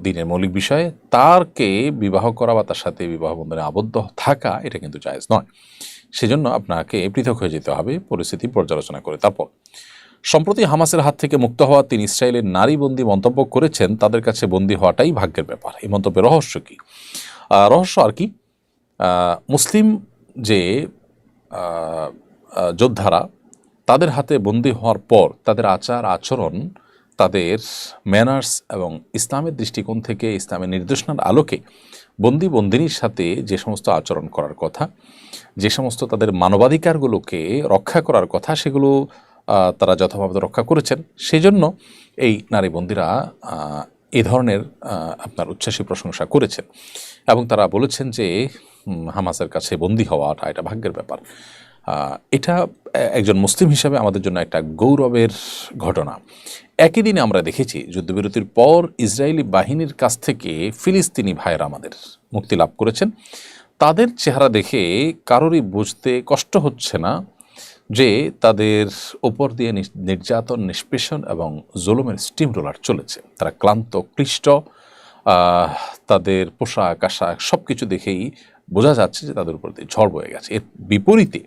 দিনের মৌলিক বিষয়ে তারকে বিবাহ করা বা তার সাথে বিবাহ বন্ধনে আবদ্ধ থাকা, এটা কিন্তু জায়েজ নয়। সেজন্য আপনাকে পৃথক হয়ে যেতে হবে পরিস্থিতি পর্যালোচনা করে। তারপর সম্প্রতি হামাসের হাত থেকে মুক্ত হওয়া 3 ইসরায়েলের নারী বন্দী মন্তব্য করেছেন তাদের কাছে বন্দী হওয়াটাই ভাগ্যের ব্যাপার। এই মন্তব্যের রহস্য কি? রহস্য আর কি, মুসলিম যে যোদ্ধারা তাদের হাতে বন্দী হওয়ার পর তাদের আচার আচরণ, তাদের ম্যানার্স এবং ইসলামের দৃষ্টিকোণ থেকে ইসলামের নির্দেশনার আলোকে বন্দিনীর সাথে যে সমস্ত আচরণ করার কথা, যে সমস্ত তাদের মানবাধিকারগুলোকে রক্ষা করার কথা, সেগুলো তারা যথাভাবে রক্ষা করেছেন। সেজন্য এই নারী বন্দীরা এ ধরনের আপনার উচ্ছ্বাসী প্রশংসা করেছেন এবং তারা বলেছেন যে হামাসের কাছে বন্দী হওয়াটা এটা ভাগ্যের ব্যাপার। এটা একজন মুসলিম হিসাবে আমাদের জন্য একটা গৌরবের ঘটনা। একই দিনে আমরা দেখেছি যুদ্ধবিরতির পর ইসরায়েলি বাহিনীর কাছ থেকে ফিলিস্তিনি ভাইয়েরা আমাদের মুক্তি লাভ করেছেন। তাদের চেহারা দেখে কারোরই বুঝতে কষ্ট হচ্ছে না যে তাদের ওপর দিয়ে নির্যাতন, নিষ্পেষণ এবং জুলুমের স্টিম রোলার চলেছে। তারা ক্লান্ত, ক্লিষ্ট, তাদের পোশাক আশাক সব কিছু দেখেই বোঝা যাচ্ছে যে তাদের উপর দিয়ে ঝড় বয়ে গেছে। এর বিপরীতে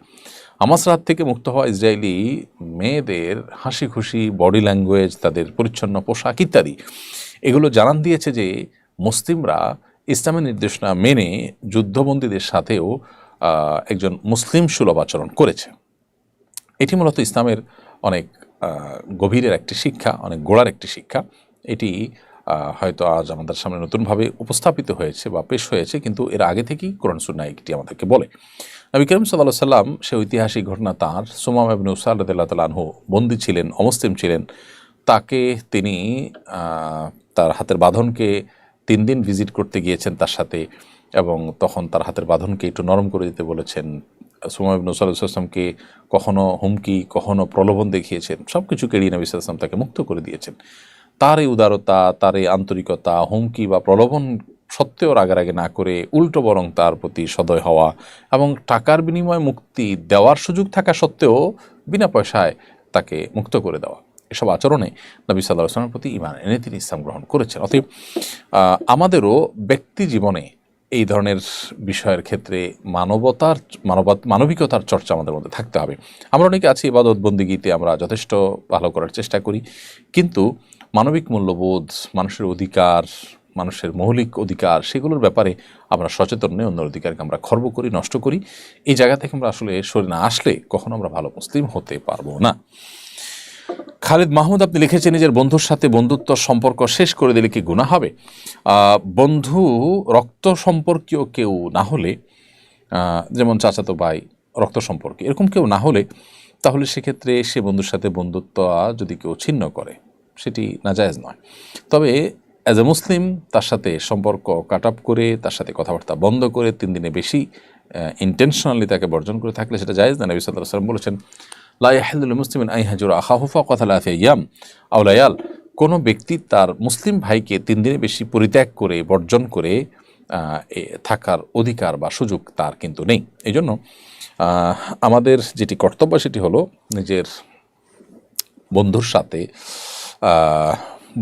হামাস রাত থেকে মুক্ত হওয়া ইসরায়েলি মেয়েদের হাসি খুশি বডি ল্যাঙ্গুয়েজ, তাদের পরিচ্ছন্ন পোশাক ইত্যাদি, এগুলো জানান দিয়েছে যে মুসলিমরা ইসলামের নির্দেশনা মেনে যুদ্ধবন্দীদের সাথেও একজন মুসলিম সুলভ আচরণ করেছে। এটি মূলত ইসলামের অনেক গভীরের একটি শিক্ষা, অনেক গোড়ার একটি শিক্ষা। এটি হয়তো আজ আমাদের সামনে নতুনভাবে উপস্থাপিত হয়েছে বা পেশ হয়েছে, কিন্তু এর আগে থেকেই কোরআন সুন্নাহ এটি আমাদেরকে বলে। নবী করিম সাল্লাল্লাহু আলাইহি সাল্লাম সে ঐতিহাসিক ঘটনা, তাঁর সুমামা ইবনে উসাল রাদিয়াল্লাহু তাআলা আনহু বন্দী ছিলেন, অমুসলিম ছিলেন, তাকে তিনি তার হাতের বাঁধনকে 3 দিন ভিজিট করতে গিয়েছেন তার সাথে, এবং তখন তার হাতের বাঁধনকে একটু নরম করে দিতে বলেছেন। সুমামা ইবনে উসাল সাল্লামকে কখনো হুমকি, কখনো প্রলোভন দেখিয়েছেন, সব কিছু কেড়িয়ে নবী সাল্লাল্লাহু আলাইহি ওয়াসাল্লাম তাকে মুক্ত করে দিয়েছেন। তার এই উদারতা, তার এই আন্তরিকতা, হুমকি বা প্রলোভন সত্ত্বেও রাগারাগি না করে উল্টো বরং তার প্রতি সদয় হওয়া এবং টাকার বিনিময়ে মুক্তি দেওয়ার সুযোগ থাকা সত্ত্বেও বিনা পয়সায় তাকে মুক্ত করে দেওয়া, এসব আচরণে নবী সাল্লাল্লাহু আলাইহি ওয়াসাল্লামের প্রতি ঈমান এনে তিনি ইসলাম গ্রহণ করেছেন। অতএব আমাদেরও ব্যক্তি জীবনে এই ধরনের বিষয়ের ক্ষেত্রে মানবিকতার চর্চা আমাদের মধ্যে থাকতে হবে। আমরা অনেকে আছি ইবাদত বন্দিগিতে আমরা যথেষ্ট ভালো করার চেষ্টা করি, কিন্তু মানবিক মূল্যবোধ, মানুষের অধিকার, মানুষের মৌলিক অধিকার, সেগুলোর ব্যাপারে আমরা সচেতন নই, অন্যের অধিকারকে আমরা খর্ব করি, নষ্ট করি। এই জায়গা থেকে আমরা আসলে সরে না আসলে কখনো আমরা ভালো মুসলিম হতে পারবো না। খালিদ মাহমুদ আপনি লিখেছেন, নিজের বন্ধুর সাথে বন্ধুত্ব সম্পর্ক শেষ করে দিলে কি গুনাহ হবে? বন্ধু রক্ত সম্পর্কীয় কেউ না হলে, যেমন চাচাতো ভাই, রক্ত সম্পর্কে এরকম কেউ না হলে, তাহলে সেক্ষেত্রে সে বন্ধুর সাথে বন্ধুত্ব যদি কেউ ছিন্ন করে সেটি নাজায়েজ নয়। তবে অ্যাজ এ মুসলিম তার সাথে সম্পর্ক কাট আপ করে, তার সাথে কথাবার্তা বন্ধ করে 3 দিনে বেশি ইন্টেনশনালি তাকে বর্জন করে থাকলে সেটা জায়েজ না। নবী সাল্লাল্লাহু আলাইহি ওয়াসাল্লাম বলেছেন, লা ইয়াহিল্লু লিল মুসলিমিন আন ইয়াহজুরা আখাহু ফাওকা 3 আইয়াম আও লায়াল। কোনো ব্যক্তি তার মুসলিম ভাইকে 3 দিনের বেশি পরিত্যাগ করে, বর্জন করে থাকার অধিকার বা সুযোগ তার কিন্তু নেই। এই জন্য আমাদের যেটি কর্তব্য সেটি হলো নিজের বন্ধুর সাথে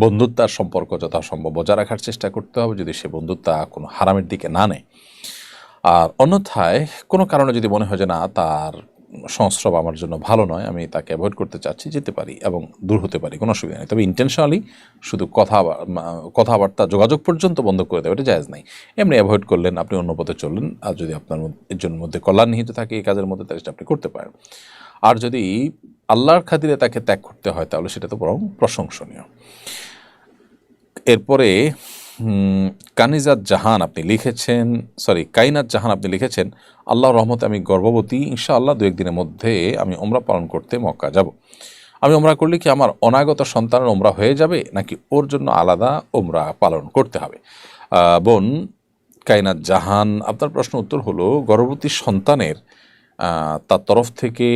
বন্ধুত্বার সম্পর্ক যথাসম্ভব বজায় রাখার চেষ্টা করতে হবে, যদি সে বন্ধুত্ব কোনো হারামের দিকে না নেয়। আর অন্যথায় কোনো কারণে যদি মনে হয় যে না, তার সংস্রব আমার জন্য ভালো নয়, আমি তাকে অ্যাভয়েড করতে চাচ্ছি, যেতে পারি এবং দূর হতে পারি, কোনো অসুবিধা নেই। তবে ইন্টেনশনালি শুধু কথাবার্তা যোগাযোগ পর্যন্ত বন্ধ করে দেওয়া এটা জায়েজ নাই। এমনি অ্যাভয়েড করলেন, আপনি অন্য পথে চললেন, আর যদি আপনার এর জন্য মধ্যে কল্যাণ নিহিত থাকে এই কাজের মধ্যে, তাহলে সেটা আপনি করতে পারেন। আর যদি আল্লাহর খাতিরে তাকে ত্যাগ করতে হয় তাহলে সেটা তো বরং প্রশংসনীয়। এরপরে কাইনাত জাহান আপনি লিখেছেন, আল্লাহর রহমতে আমি গর্ভবতী, ইনশাআল্লাহ 2-1 দিনের মধ্যে আমি উমরা পালন করতে মক্কা যাব। আমি উমরা করলে কি আমার অনাগত সন্তানের উমরা হয়ে যাবে, নাকি ওর জন্য আলাদা উমরা পালন করতে হবে? বোন কাইনাত জাহান, আপনার প্রশ্ন উত্তর হলো, গর্ভবতী সন্তানের তার তরফ থেকে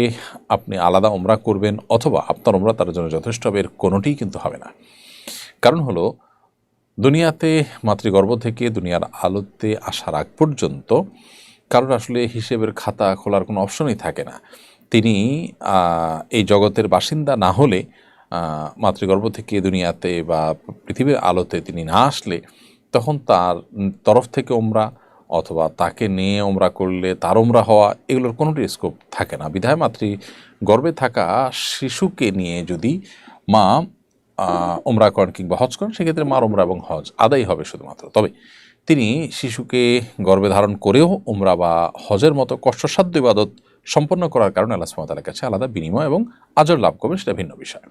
আপনি আলাদা উমরা করবেন অথবা আপনার উমরা তার জন্য যথেষ্ট হবে, এর কোনোটিই কিন্তু হবে না। কারণ হলো, দুনিয়াতে মাতৃগর্ভ থেকে দুনিয়ার আলোতে আসার আগ পর্যন্ত কারোর আসলে হিসেবের খাতা খোলার কোনো অপশনই থাকে না। তিনি এই জগতের বাসিন্দা না হলে, মাতৃগর্ভ থেকে দুনিয়াতে বা পৃথিবীর আলোতে তিনি না আসলে, তখন তার তরফ থেকে উমরা অথবা তাকে নিয়ে উমরা করলে তার উমরা হওয়া, এগুলোর কোনোটি স্কোপ থাকে না। বিধায় মাতৃগর্ভে থাকা শিশুকে নিয়ে যদি মা উমরা করেন কিংবা হজ করেন, সেক্ষেত্রে মার উমরা এবং হজ আদায় হবে শুধুমাত্র। তবে তিনি শিশুকে গর্ভে ধারণ করেও উমরা বা হজের মতো কষ্টসাধ্য ইবাদত সম্পন্ন করার কারণে আল্লাহ সুবহানাহু ওয়া তাআলার কাছে আলাদা বিনিময় এবং আজর লাভ করবেন, সেটা ভিন্ন বিষয়।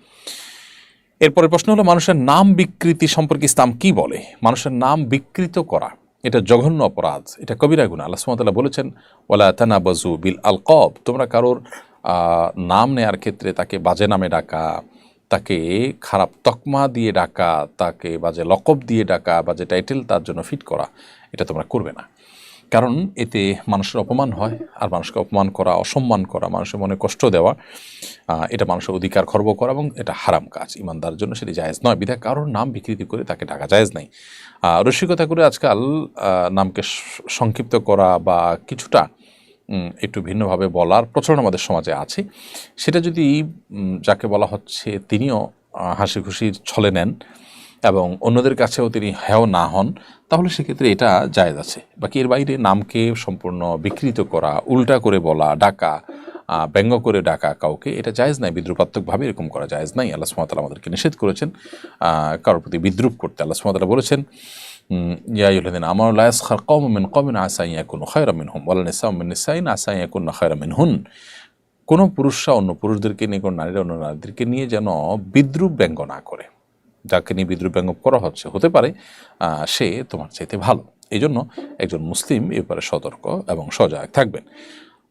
এরপরে প্রশ্ন হলো, মানুষের নাম বিকৃতি সম্পর্কে ইসলাম কি বলে? মানুষের নাম বিকৃত করা এটা জঘন্য অপরাধ, এটা কবিরা গুনাহ। আল্লাহ সুবহানাহু ওয়া তাআলা বলেছেন, ওয়ালা তানাবাজু বিল আলকাব, তোমরা কারোর নাম নেয়ার ক্ষেত্রে তাকে বাজে নামে ডাকা, তাকে খারাপ তকমা দিয়ে ডাকা, তাকে বাজে লকব দিয়ে ডাকা, বাজে টাইটেল তার জন্য ফিট করা, এটা তোমরা করবে না। কারণ এতে মানুষের অপমান হয়, আর মানুষকে অপমান করা, অসম্মান করা, মানুষের মনে কষ্ট দেওয়া, এটা মানুষের অধিকার খর্ব করা এবং এটা হারাম কাজ। ইমানদার জন্য সেটি জায়েজ নয়। বিধায় কারোর নাম বিকৃতি করে তাকে ডাকা জায়েজ নাই। রসিকতা করে আজকাল নামকে সংক্ষিপ্ত করা বা কিছুটা একটু ভিন্নভাবে বলার প্রচলন আমাদের সমাজে আছে। সেটা যদি যাকে বলা হচ্ছে তিনিও হাসি খুশির ছলে নেন এবং অন্যদের কাছেও তিনি হেয় না হন, তাহলে সেক্ষেত্রে এটা জায়েজ আছে। বাকি এর বাইরে নামকে সম্পূর্ণ বিকৃত করা, উল্টা করে বলা, ডাকা, ব্যঙ্গ করে ডাকা কাউকে, এটা জায়েজ নাই। বিদ্রুপাত্মকভাবে এরকম করা জায়েজ নাই। আল্লাহ সুবহানাহু ওয়া তাআলা আমাদেরকে নিষেধ করেছেন কারোর প্রতি বিদ্রুপ করতে। আল্লাহ সুবহানাহু ওয়া তাআলা বলেছেন, ইয়া আইয়ুহাল্লাযীনা আমানু লা ইয়াসখার কওমুম মিন কওমিন আসা আন ইয়াকুনু খায়রাম মিনহুম ওয়ালা নিসাউম মিন নিসাইন আসা আন ইয়াকুননা খায়রাম মিনহুন। কোনো পুরুষরা অন্য পুরুষদেরকে নিয়ে, কোনো নারীরা অন্য নারীদেরকে নিয়ে যেন বিদ্রুপ ব্যঙ্গ না করে। যাকে নিয়ে বিদ্রুপ ব্যঙ্গ করা হচ্ছে, হতে পারে সে তোমার চাইতে ভালো। এই জন্য একজন মুসলিম এ ব্যাপারে সতর্ক এবং সজাগ থাকবেন।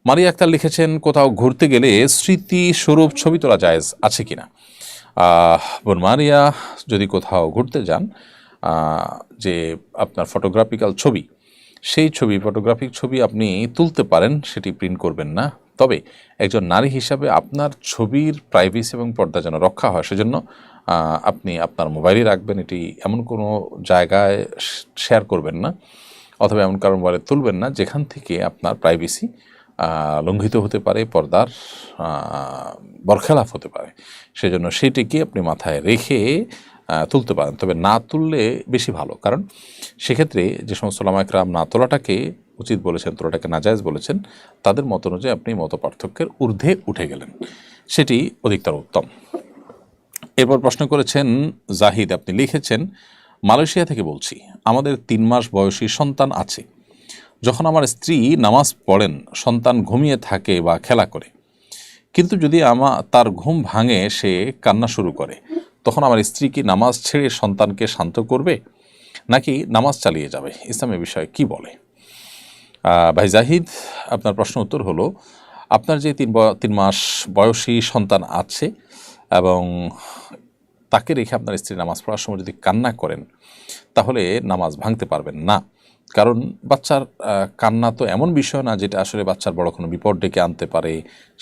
মারিয়া আক্তার লিখেছেন, কোথাও ঘুরতে গেলে স্মৃতিস্বরূপ ছবি তোলা জায়েজ আছে কিনা? বোন মারিয়া, যদি কোথাও ঘুরতে যান, যে আপনার ফটোগ্রাফিক্যাল ছবি, সেই ফটোগ্রাফিক ছবি আপনি তুলতে পারেন, সেটি প্রিন্ট করবেন না। তবে একজন নারী হিসাবে আপনার ছবির প্রাইভেসি এবং পর্দা যেন রক্ষা হয়, সেজন্য আপনি আপনার মোবাইলে রাখবেন। এটি এমন কোনো জায়গায় শেয়ার করবেন না অথবা এমন কারো মোবাইলে তুলবেন না যেখান থেকে আপনার প্রাইভেসি লঙ্ঘিত হতে পারে, পর্দার বরখেলাফ হতে পারে। সেজন্য সেটিকে আপনি মাথায় রেখে তুলতে পারেন, তবে না তুললে বেশি ভালো। কারণ সেক্ষেত্রে যে সমস্ত ওলামা ইকরাম না তোলাটাকে উচিত বলেছেন, তোলাটাকে নাজায়েজ বলেছেন, তাদের মত অনুযায়ী আপনি মত পার্থক্যের ঊর্ধ্বে উঠে গেলেন, সেটি অধিকতর উত্তম। এরপর প্রশ্ন করেছেন জাহিদ, আপনি লিখেছেন, মালয়েশিয়া থেকে বলছি, আমাদের 3 মাস বয়সী সন্তান আছে। যখন আমার স্ত্রী নামাজ পড়েন, সন্তান ঘুমিয়ে থাকে বা খেলা করে, কিন্তু যদি তার ঘুম ভাঙে, সে কান্না শুরু করে, তখন আমার স্ত্রী কি নামাজ ছেড়ে সন্তানকে শান্ত করবে নাকি নামাজ চালিয়ে যাবে? ইসলামের বিষয়ে কি বলে? ভাই জাহিদ, আপনার প্রশ্ন উত্তর হলো, আপনার যে 3 মাস বয়সী সন্তান আছে এবং তাকে রেখে আপনার স্ত্রী নামাজ পড়ার সময় যদি কান্না করেন, তাহলে নামাজ ভাঙতে পারবেন না। কারণ বাচ্চার কান্না তো এমন বিষয় না যেটা আসলে বাচ্চার বড় কোনো বিপদ ডেকে আনতে পারে,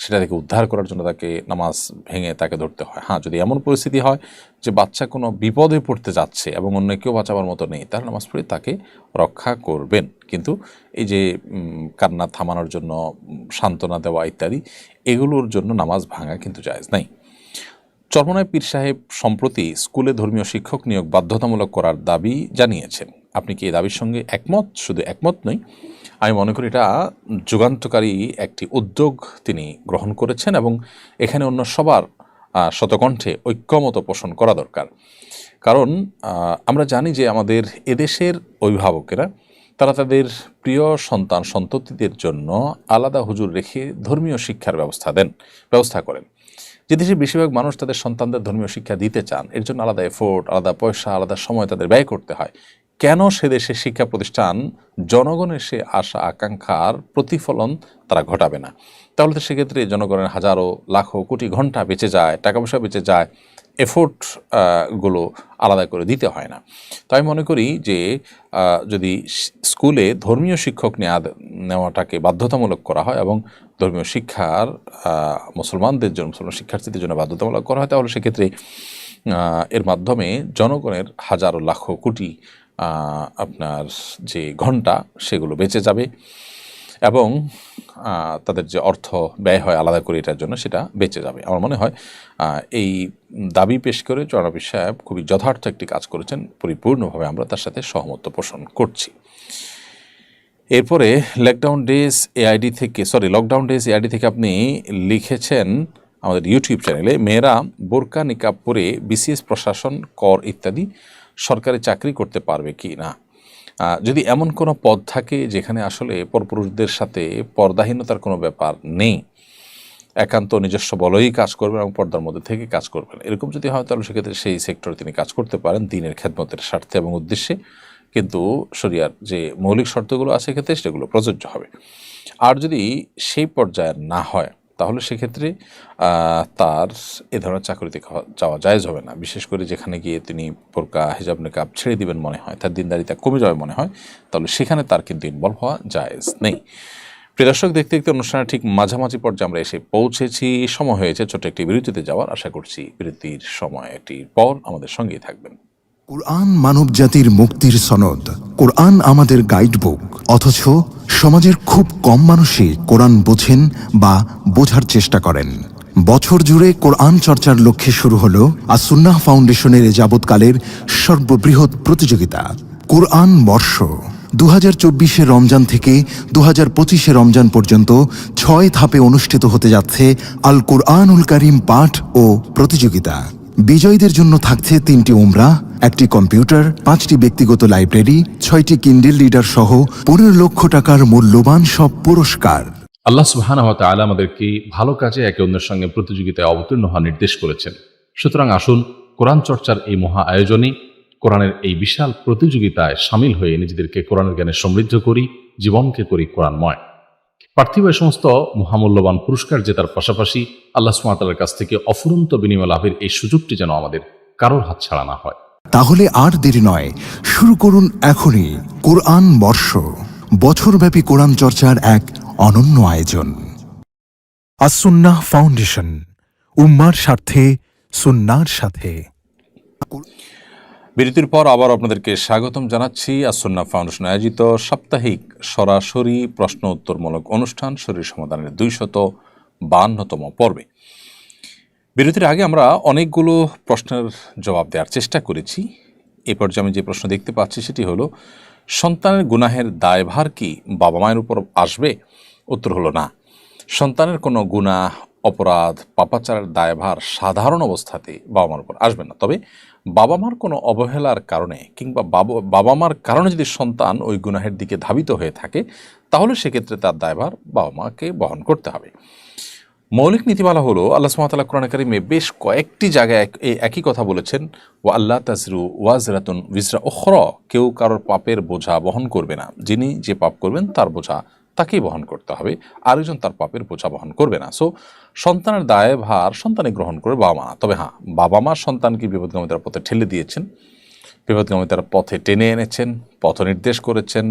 সেটা থেকে উদ্ধার করার জন্য তাকে নামাজ ভেঙে তাকে ধরতে হয়। হ্যাঁ, যদি এমন পরিস্থিতি হয় যে বাচ্চা কোনো বিপদে পড়তে যাচ্ছে এবং অন্য কেউ বাঁচাবার মতো নেই, তাহলে নামাজ পড়ে তাকে রক্ষা করবেন। কিন্তু এই যে কান্না থামানোর জন্য সান্ত্বনা দেওয়া ইত্যাদি, এগুলোর জন্য নামাজ ভাঙা কিন্তু জায়েজ নাই। চরমনায় পীর সাহেব সম্প্রতি স্কুলে ধর্মীয় শিক্ষক নিয়োগ বাধ্যতামূলক করার দাবি জানিয়েছেন। আপনি কি এই দাবির সঙ্গে একমত? শুধু একমত নই, আমি মনে করি এটা যুগান্তকারী একটি উদ্যোগ তিনি গ্রহণ করেছেন এবং এখানে অন্য সবার শতকণ্ঠে ঐক্যমত পোষণ করা দরকার। কারণ আমরা জানি যে আমাদের এদেশের অভিভাবকেরা, তারা তাদের প্রিয় সন্তান সন্ততিদের জন্য আলাদা হুজুর রেখে ধর্মীয় শিক্ষার ব্যবস্থা করেন। যে দেশে বেশিরভাগ মানুষ তাদের সন্তানদের ধর্মীয় শিক্ষা দিতে চান, এর জন্য আলাদা এফোর্ট, আলাদা পয়সা, আলাদা সময় তাদের ব্যয় করতে হয়, কেন সে দেশের শিক্ষা প্রতিষ্ঠান জনগণের সে আশা আকাঙ্ক্ষার প্রতিফলন তারা ঘটাবে না? তাহলে তো সেক্ষেত্রে জনগণের হাজারো লাখো কোটি ঘন্টা বেঁচে যায়, টাকা পয়সা বেঁচে যায়, এফোর্ট গুলো আলাদা করে দিতে হয় না। তো আমি মনে করি যে যদি স্কুলে ধর্মীয় শিক্ষক নেওয়াটাকে বাধ্যতামূলক করা হয় এবং ধর্মীয় শিক্ষার মুসলমানদের জন্য, মুসলমান শিক্ষার্থীদের জন্য বাধ্যতামূলক করা হয়, তাহলে সেক্ষেত্রে এর মাধ্যমে জনগণের হাজারো লাখো কোটি আপনার যে ঘন্টা সেগুলো বেঁচে যাবে এবং তাদের যে অর্থ ব্যয় হয় আলাদা করে এটার জন্য সেটা বেঁচে যাবে। আমার মনে হয় এই দাবি পেশ করে চরণবী সাহেব খুবই যথার্থ একটি কাজ করেছেন, পরিপূর্ণভাবে আমরা তার সাথে সহমত পোষণ করছি। এরপরে লকডাউন ডেজ এআইডি থেকে আপনি লিখেছেন আমাদের ইউটিউব চ্যানেলে, মেয়েরা বোরকা নিকাব পরে বিসিএস, প্রশাসন, কর ইত্যাদি সরকারি চাকরি করতে পারবে কি না? যদি এমন কোনো পদ থাকে যেখানে আসলে পরপুরুষদের সাথে পর্দাহীনতার কোনো ব্যাপার নেই, একান্ত নিজস্ব বলেই কাজ করবেন এবং পর্দার মধ্যে থেকে কাজ করবেন, এরকম যদি হয় তাহলে সেক্ষেত্রে সেই সেক্টরে তিনি কাজ করতে পারেন দিনের খেদমতের স্বার্থে এবং উদ্দেশ্যে, কিন্তু শরিয়ার যে মৌলিক শর্তগুলো আছে সেক্ষেত্রে সেগুলো প্রযোজ্য হবে। আর যদি সেই পর্যায়ের না হয় তাহলে সেক্ষেত্রে তার এ ধরনের চাকরিতে যাওয়া জায়েজ হবে না। বিশেষ করে যেখানে গিয়ে তিনি বোরকা, হিজাব, নিকাব ছেড়ে দিবেন মনে হয়, তার দিনদারিতা কমে যাবে মনে হয়, তাহলে সেখানে তার কিন্তু ইনভলভ হওয়া জায়েজ নেই। প্রিয় দর্শক, দেখতে দেখতে অনুষ্ঠানের ঠিক মাঝামাঝি পর্যায়ে আমরা এসে পৌঁছেছি। সময় হয়েছে ছোট্ট একটি বিরতিতে যাওয়ার। আশা করছি বিরতির সময়টির পর আমাদের সঙ্গেই থাকবেন। কোরআন মানব জাতির মুক্তির সনদ, কোরআন আমাদের গাইডবুক। অথচ সমাজের খুব কম মানুষই কোরআন বোঝেন বা বোঝার চেষ্টা করেন। বছর জুড়ে কোরআন চর্চার লক্ষ্যে শুরু হলো আস-সুন্নাহ ফাউন্ডেশনের যাবৎকালের সর্ববৃহৎ প্রতিযোগিতা কোরআন বর্ষ। 2024 রমজান থেকে 2025 রমজান পর্যন্ত 6 ধাপে অনুষ্ঠিত হতে যাচ্ছে আল কুরআনুল কারীম পাঠ ও প্রতিযোগিতা। বিজয়ীদের জন্য থাকছে 3টি উমরাহ, 1টি কম্পিউটার, 5টি ব্যক্তিগত লাইব্রেরি, 6টি কিন্ডেল রিডার সহ 15 লক্ষ টাকার মূল্যবান সব পুরস্কার। আল্লাহ সুবহানাহু ওয়া তাআলা আমাদেরকে ভালো কাজে একে অন্যের সঙ্গে প্রতিযোগিতায় অবতীর্ণ হওয়ার নির্দেশ করেছেন। সুতরাং আসুন কোরআন চর্চার এই মহা আয়োজনে, কোরআনের এই বিশাল প্রতিযোগিতায় সামিল হয়ে নিজেদেরকে কোরআনের জ্ঞানে সমৃদ্ধ করি, জীবনকে করি কোরআনময়। পার্থিব সমস্ত মহামূল্যবান পুরস্কার জেতার পাশাপাশি আল্লাহ সুবহানাহু ওয়া তাআলার কাছ থেকে অফুরন্ত বিনিময় লাভের এই সুযোগটি যেন আমাদের কারোর হাতছাড়া না হয়। তাহলে আর দেরি নয়, শুরু করুন এখনই কোরআন বর্ষ, বছরব্যাপী কোরআন চর্চার এক অনন্য আয়োজন। আস-সুন্নাহ ফাউন্ডেশন, উম্মার স্বার্থে, সুন্নাহর সাথে। বিরতির পর আবার আপনাদেরকে স্বাগতম জানাচ্ছি আস-সুন্নাহ ফাউন্ডেশন আয়োজিত সাপ্তাহিক সরাসরি প্রশ্ন উত্তরমূলক অনুষ্ঠান শরীর সমাধানের 252তম পর্বে। বিরতির আগে আমরা অনেকগুলো প্রশ্নের জবাব দেওয়ার চেষ্টা করেছি। এই পর্যায়ে আমি যে প্রশ্ন দেখতে পাচ্ছি সেটি হলো, সন্তানের গুনাহের দায়ভার কি বাবা মায়ের উপর আসবে? উত্তর হলো না। সন্তানের কোনো গুনাহ, অপরাধ, পাপাচারের দায়ভার সাধারণ অবস্থাতে বাবা মার উপর আসবে না। তবে বাবা মার কোনো অবহেলার কারণে কিংবা বাবা মার কারণে যদি সন্তান ওই গুনাহের দিকে ধাবিত হয়ে থাকে তাহলে সেক্ষেত্রে তার দায়ভার বাবা মাকে বহন করতে হবে। মৌলিক নীতিমালা হলো, আল্লাহ সুবহানাহু ওয়া তাআলা কোরআনে কারিমে বেশ কয়েকটি জায়গায় একই কথা বলেছেন, ওয়া আল্লাহ তাজরু ওয়াজরাতুন উযরা উখরা, কেউ কারোর পাপের বোঝা বহন করবে না। যিনি যে পাপ করবেন তার বোঝা তাকেই বহন করতে হবে, আরেকজন তার পাপের বোঝা বহন করবে না। সো সন্তানের দায়ভার সন্তানই গ্রহণ করে, বাবা মা। তবে হ্যাঁ, বাবা মা সন্তানকে বিপদগামিতার পথে ঠেলে দিয়েছেন, বিপদগামিতার পথে টেনে এনেছেন, পথ নির্দেশ করেছেন,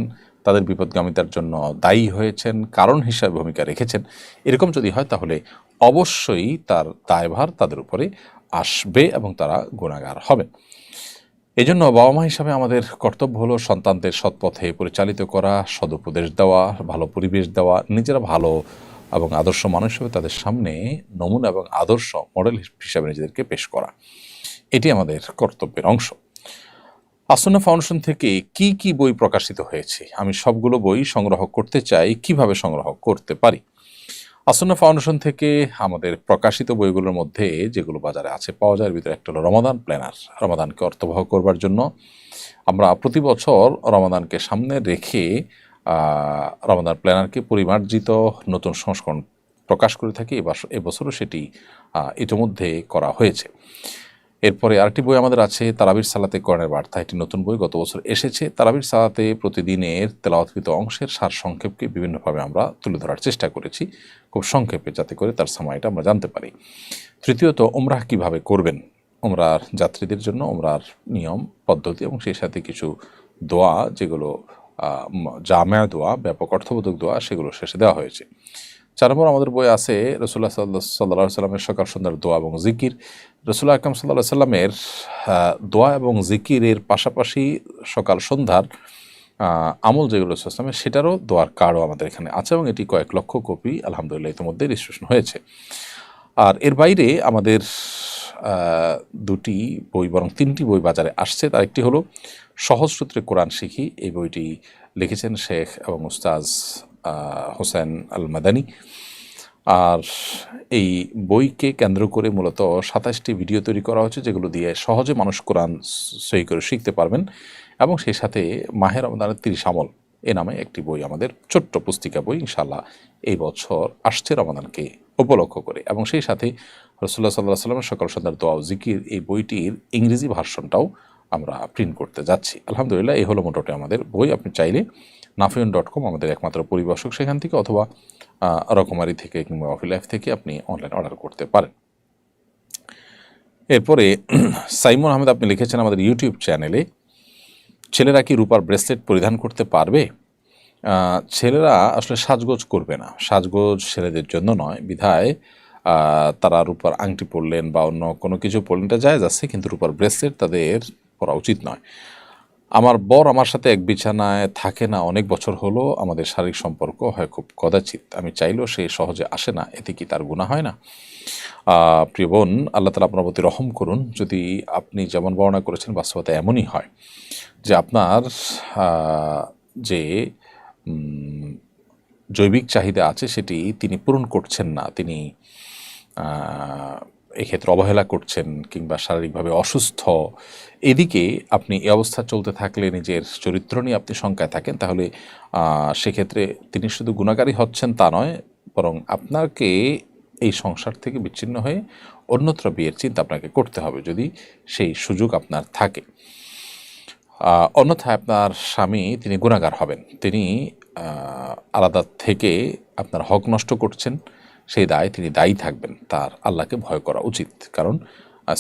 তাদের বিপদগামিতার জন্য দায়ী হয়েছেন, কারণ হিসাবে ভূমিকা রেখেছেন। এরকম যদি হয় তাহলে অবশ্যই তার দায়ভার তাদের উপরে আসবে এবং তারা গুনাহগার হবেন। এই জন্য বাবা মা হিসাবে আমাদের কর্তব্য হলো সন্তানদের সৎপথে পরিচালিত করা, সদুপদেশ দেওয়া, ভালো পরিবেশ দেওয়া, নিজেরা ভালো এবং আদর্শ মানুষ হিসেবে তাদের সামনে নমুনা এবং আদর্শ মডেল হিসাবে নিজেদেরকে পেশ করা, এটি আমাদের কর্তব্যের অংশ। আস-সুন্নাহ ফাউন্ডেশন থেকে কি কি বই প্রকাশিত হয়েছে? আমি সবগুলো বই সংগ্রহ করতে চাই, কিভাবে সংগ্রহ করতে পারি? আস-সুন্নাহ ফাউন্ডেশন থেকে আমাদের প্রকাশিত বইগুলোর মধ্যে যেগুলো বাজারে আছে পাওয়া যায়, ভিতরে একটা হলো রমাদান প্ল্যানার। রমাদানকে অর্থবহ করবার জন্য আমরা প্রতি বছর রমাদানকে সামনে রেখে রমাদান প্ল্যানারকে পরিমার্জিত নতুন সংস্করণ প্রকাশ করে থাকি। এবছরও সেটি ইতিমধ্যে করা হয়েছে। এরপরে আরেকটি বই আমাদের আছে তারাবির সালাতে কোরআনের বার্তা। এটি নতুন বই, গত বছর এসেছে। তারাবির সালাতে প্রতিদিনের তেলাওয়াতকৃত অংশের সার সংক্ষেপকে বিভিন্নভাবে আমরা তুলে ধরার চেষ্টা করেছি, খুব সংক্ষেপে, যাতে করে তার সময়টা আমরা জানতে পারি। তৃতীয়ত, উমরাহ কিভাবে করবেন, উমরার যাত্রীদের জন্য উমরার নিয়ম পদ্ধতি এবং সেই সাথে কিছু দোয়া, যেগুলো জামেয়া দোয়া, ব্যাপক অর্থবোধক দোয়া, সেগুলো শেষে দেওয়া হয়েছে। 4 নম্বর আমাদের বই আছে রাসূলুল্লাহ সাল্লাল্লাহু আলাইহি সাল্লামের সকাল সন্ধ্যার দোয়া এবং জিকির। রাসূলুল্লাহ আকরাম সাল্লাল্লাহু আলাইহি সাল্লামের দোয়া এবং জিকিরের পাশাপাশি সকাল সন্ধ্যার আমল যেগুলো ইসলামের, সেটারও দোয়ার কার্ডও আমাদের এখানে আছে এবং এটি কয়েক লক্ষ কপি আলহামদুলিল্লাহ ইতিমধ্যে রেজিস্ট্রেশন হয়েছে। আর এর বাইরে আমাদের 2টি বই, বরং 3টি বই বাজারে আসছে। তার একটি হলো সহজ সূত্রে কোরআন শিখি। এই বইটি লিখেছেন শেখ এবং উস্তাজ হোসেন আল মাদানী। আর এই বইকে কেন্দ্র করে মূলত 27টি ভিডিও তৈরি করা হয়েছে, যেগুলো দিয়ে সহজে মানুষ কোরআন সহি করে শিখতে পারবেন। এবং সেই সাথে মাহে রমজানের 30 আমল এ নামে একটি বই, আমাদের ছোট্ট পুস্তিকা বই, ইনশাআল্লাহ এই বছর আসছে রমাদানকে উপলক্ষ করে। এবং সেই সাথে রাসূলুল্লাহ সাল্লাল্লাহু আলাইহি সাল্লামের সকাল সন্ধ্যার দোয়া ও জিকির, এই বইটির ইংরেজি ভার্সনটাও আমরা প্রিন্ট করতে যাচ্ছি। আলহামদুলিল্লাহ, এই হলো মোটামুটি আমাদের বই। আপনি চাইলে nafion.com আমাদের একমাত্র পরিবেশক, সেখান থেকে অথবা রকমারি থেকে কিংবা অফি লাইফ থেকে আপনি অনলাইন অর্ডার করতে পারেন। এরপরে সাইমন আহমেদ আপনি লিখেছেন আমাদের ইউটিউব চ্যানেলে, ছেলেরা কি রূপার ব্রেসলেট পরিধান করতে পারবে? ছেলেরা আসলে সাজগোজ করবে না, সাজগোজ ছেলেদের জন্য নয়, বিধায় তারা রূপার আংটি পরলেন বা অন্য কোনো কিছু পরলেন, এটা জায়েজ আছে, কিন্তু রূপার ব্রেসলেট তাদের পরা উচিত নয়। আমার বর আমার সাথে এক বিছানায় থাকে না অনেক বছর হলো, আমাদের শারীরিক সম্পর্ক হয় খুব কদাচিৎ, আমি চাইলেও সে সহজে আসে না, এতে কি তার গুনাহ হয় না? প্রিয় বোন, আল্লাহ তাআলা আপনার প্রতি রহম করুন। যদি আপনি যেমন বর্ণনা করেছেন বাস্তবতা এমনই হয় যে আপনার যে জৈবিক চাহিদা আছে সেটি তিনি পূরণ করছেন না, তিনি এক্ষেত্রে অবহেলা করছেন কিংবা শারীরিকভাবে অসুস্থ, এদিকে আপনি এই অবস্থা চলতে থাকলে নিজের চরিত্র নিয়ে আপনি শঙ্কায় থাকেন, তাহলে সেক্ষেত্রে তিনি শুধু গুনাহগারী হচ্ছেন তা নয়, বরং আপনাকে এই সংসার থেকে বিচ্ছিন্ন হয়ে অন্যত্র বিয়ের চিন্তা আপনাকে করতে হবে, যদি সেই সুযোগ আপনার থাকে। অন্যথায় আপনার স্বামী তিনি গুনাহগার হবেন, তিনি আলাদা থেকে আপনার হক নষ্ট করছেন, সেই দায় তিনি দায়ী থাকবেন। তার আল্লাহকে ভয় করা উচিত, কারণ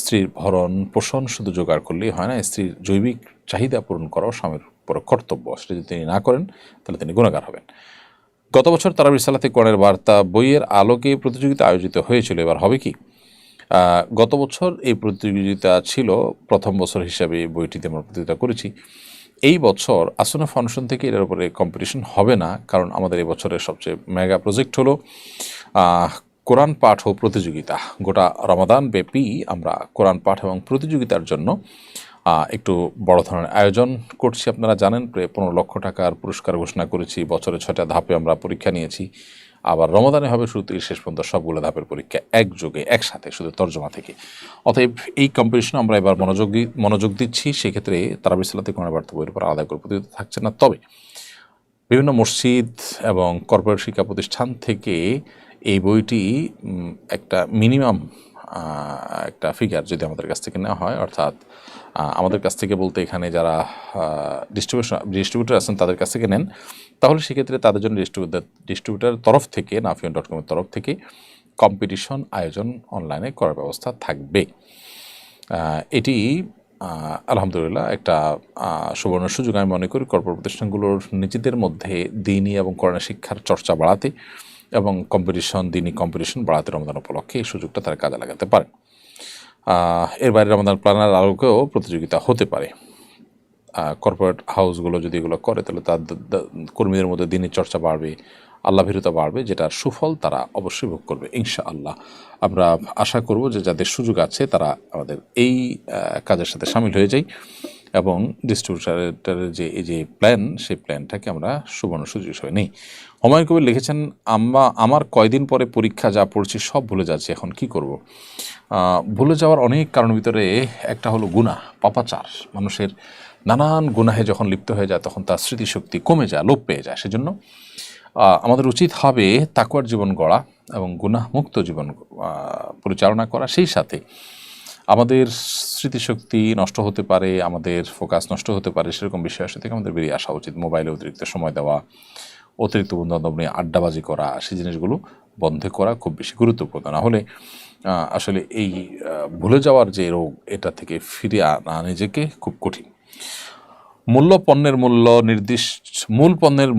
স্ত্রীর ভরণ পোষণ শুধু জোগাড় করলেই হয় না, স্ত্রীর জৈবিক চাহিদা পূরণ করাও স্বামীর উপর কর্তব্য। সেটা যদি তিনি না করেন তাহলে তিনি গুনাহগার হবেন। গত বছর তারাবির সালাতে কোরআনের বার্তা বইয়ের আলোকে প্রতিযোগিতা আয়োজিত হয়েছিল, এবার হবে কি? গত বছর এই প্রতিযোগিতা ছিল, প্রথম বছর হিসাবে বইটিতে আমরা প্রতিযোগিতা করেছি। এই বছর আসনা ফাউন্ডেশন থেকে এর উপরে কম্পিটিশন হবে না, কারণ আমাদের এই বছরের সবচেয়ে মেগা প্রজেক্ট হলো কোরআন পাঠ ও প্রতিযোগিতা। গোটা রমাদান ব্যাপী আমরা কোরআন পাঠ এবং প্রতিযোগিতার জন্য একটু বড় ধরনের আয়োজন করছি। আপনারা জানেন, প্রায় 15 লক্ষ টাকার পুরস্কার ঘোষণা করেছি। বছরে 6টা ধাপে আমরা পরীক্ষা নিয়েছি। আবার রমাদানে হবে শুরু থেকে শেষ পর্যন্ত সবগুলো ধাপের পরীক্ষা একযোগে একসাথে, শুধু তর্জমা থেকে। অতএব এই কম্পিটিশনে আমরা এবার মনোযোগ দিচ্ছি। সেক্ষেত্রে তারাবির সালাতে কোরআনের বার্তা বইয়ের উপর আলাদা করে প্রতিযোগিতা থাকছে না, তবে বিভিন্ন মসজিদ এবং কর্পোরেট শিক্ষা প্রতিষ্ঠান থেকে এই বইটি একটা মিনিমাম একটা ফিগার যদি আমাদের কাছ থেকে নেওয়া হয়, অর্থাৎ আমাদের কাছ থেকে বলতে এখানে যারা ডিস্ট্রিবিউটর আছেন তাদের কাছ থেকে নেন, তাহলে সেক্ষেত্রে তাদের জন্য ডিস্ট্রিবিউটার তরফ থেকে nafion.com-এর তরফ থেকে কম্পিটিশন আয়োজন অনলাইনে করার ব্যবস্থা থাকবে। এটি আলহামদুলিল্লাহ একটা সুবর্ণ সুযোগ আমি মনে করি কর্পোরেট প্রতিষ্ঠানগুলোর নিজেদের মধ্যে দ্বীনি এবং কোরআন শিক্ষার চর্চা বাড়াতে এবং দ্বীনি কম্পিটিশন বাড়াতে রমজান উপলক্ষে এই সুযোগটা তারা কাজে লাগাতে পারে। এর বাইরে রমজান প্ল্যানার আলোকেও প্রতিযোগিতা হতে পারে। কর্পোরেট হাউসগুলো যদি এগুলো করে তাহলে তাদের কর্মীদের মধ্যে দ্বীনি চর্চা বাড়বে, আল্লাভীরতা বাড়বে, যেটার সুফল তারা অবশ্যই ভোগ করবে ইনশাআল্লাহ। আমরা আশা করব যে যাদের সুযোগ আছে তারা আমাদের এই কাজের সাথে সামিল হয়ে যায় এবং ডিস্ট্রিবিউটারের যে প্ল্যান, সেই প্ল্যানটাকে আমরা সুবর্ণ সুযোগ হিসেবে নেই। হুমায়ুন কবির লিখেছেন, আমার কয়দিন পরে পরীক্ষা, যা পড়ছি সব ভুলে যাচ্ছি, এখন কি করব? ভুলে যাওয়ার অনেক কারণ ভিতরে একটা হলো গুনাহ, পাপাচার। মানুষের নানান গুনাহে যখন লিপ্ত হয়ে যায় তখন তার স্মৃতিশক্তি কমে যায়, লোপ পেয়ে যায়। সেজন্য আমাদের উচিত হবে তাকওয়ার জীবন গড়া এবং গুনাহমুক্ত জীবন পরিচালনা করা। সেই সাথে আমাদের স্মৃতিশক্তি নষ্ট হতে পারে, আমাদের ফোকাস নষ্ট হতে পারে, সেরকম বিষয় থেকে আমাদের বেরিয়ে আসা উচিত। মোবাইলে অতিরিক্ত সময় দেওয়া, অতিরিক্ত বন্ধুবান্ধব নিয়ে আড্ডাবাজি করা, সেই জিনিসগুলো বন্ধ করা খুব বেশি গুরুত্বপূর্ণ। না হলে আসলে এই ভুলে যাওয়ার যে রোগ, এটা থেকে ফিরে আনা নিজেকে খুব কঠিন। মূল পণ্যের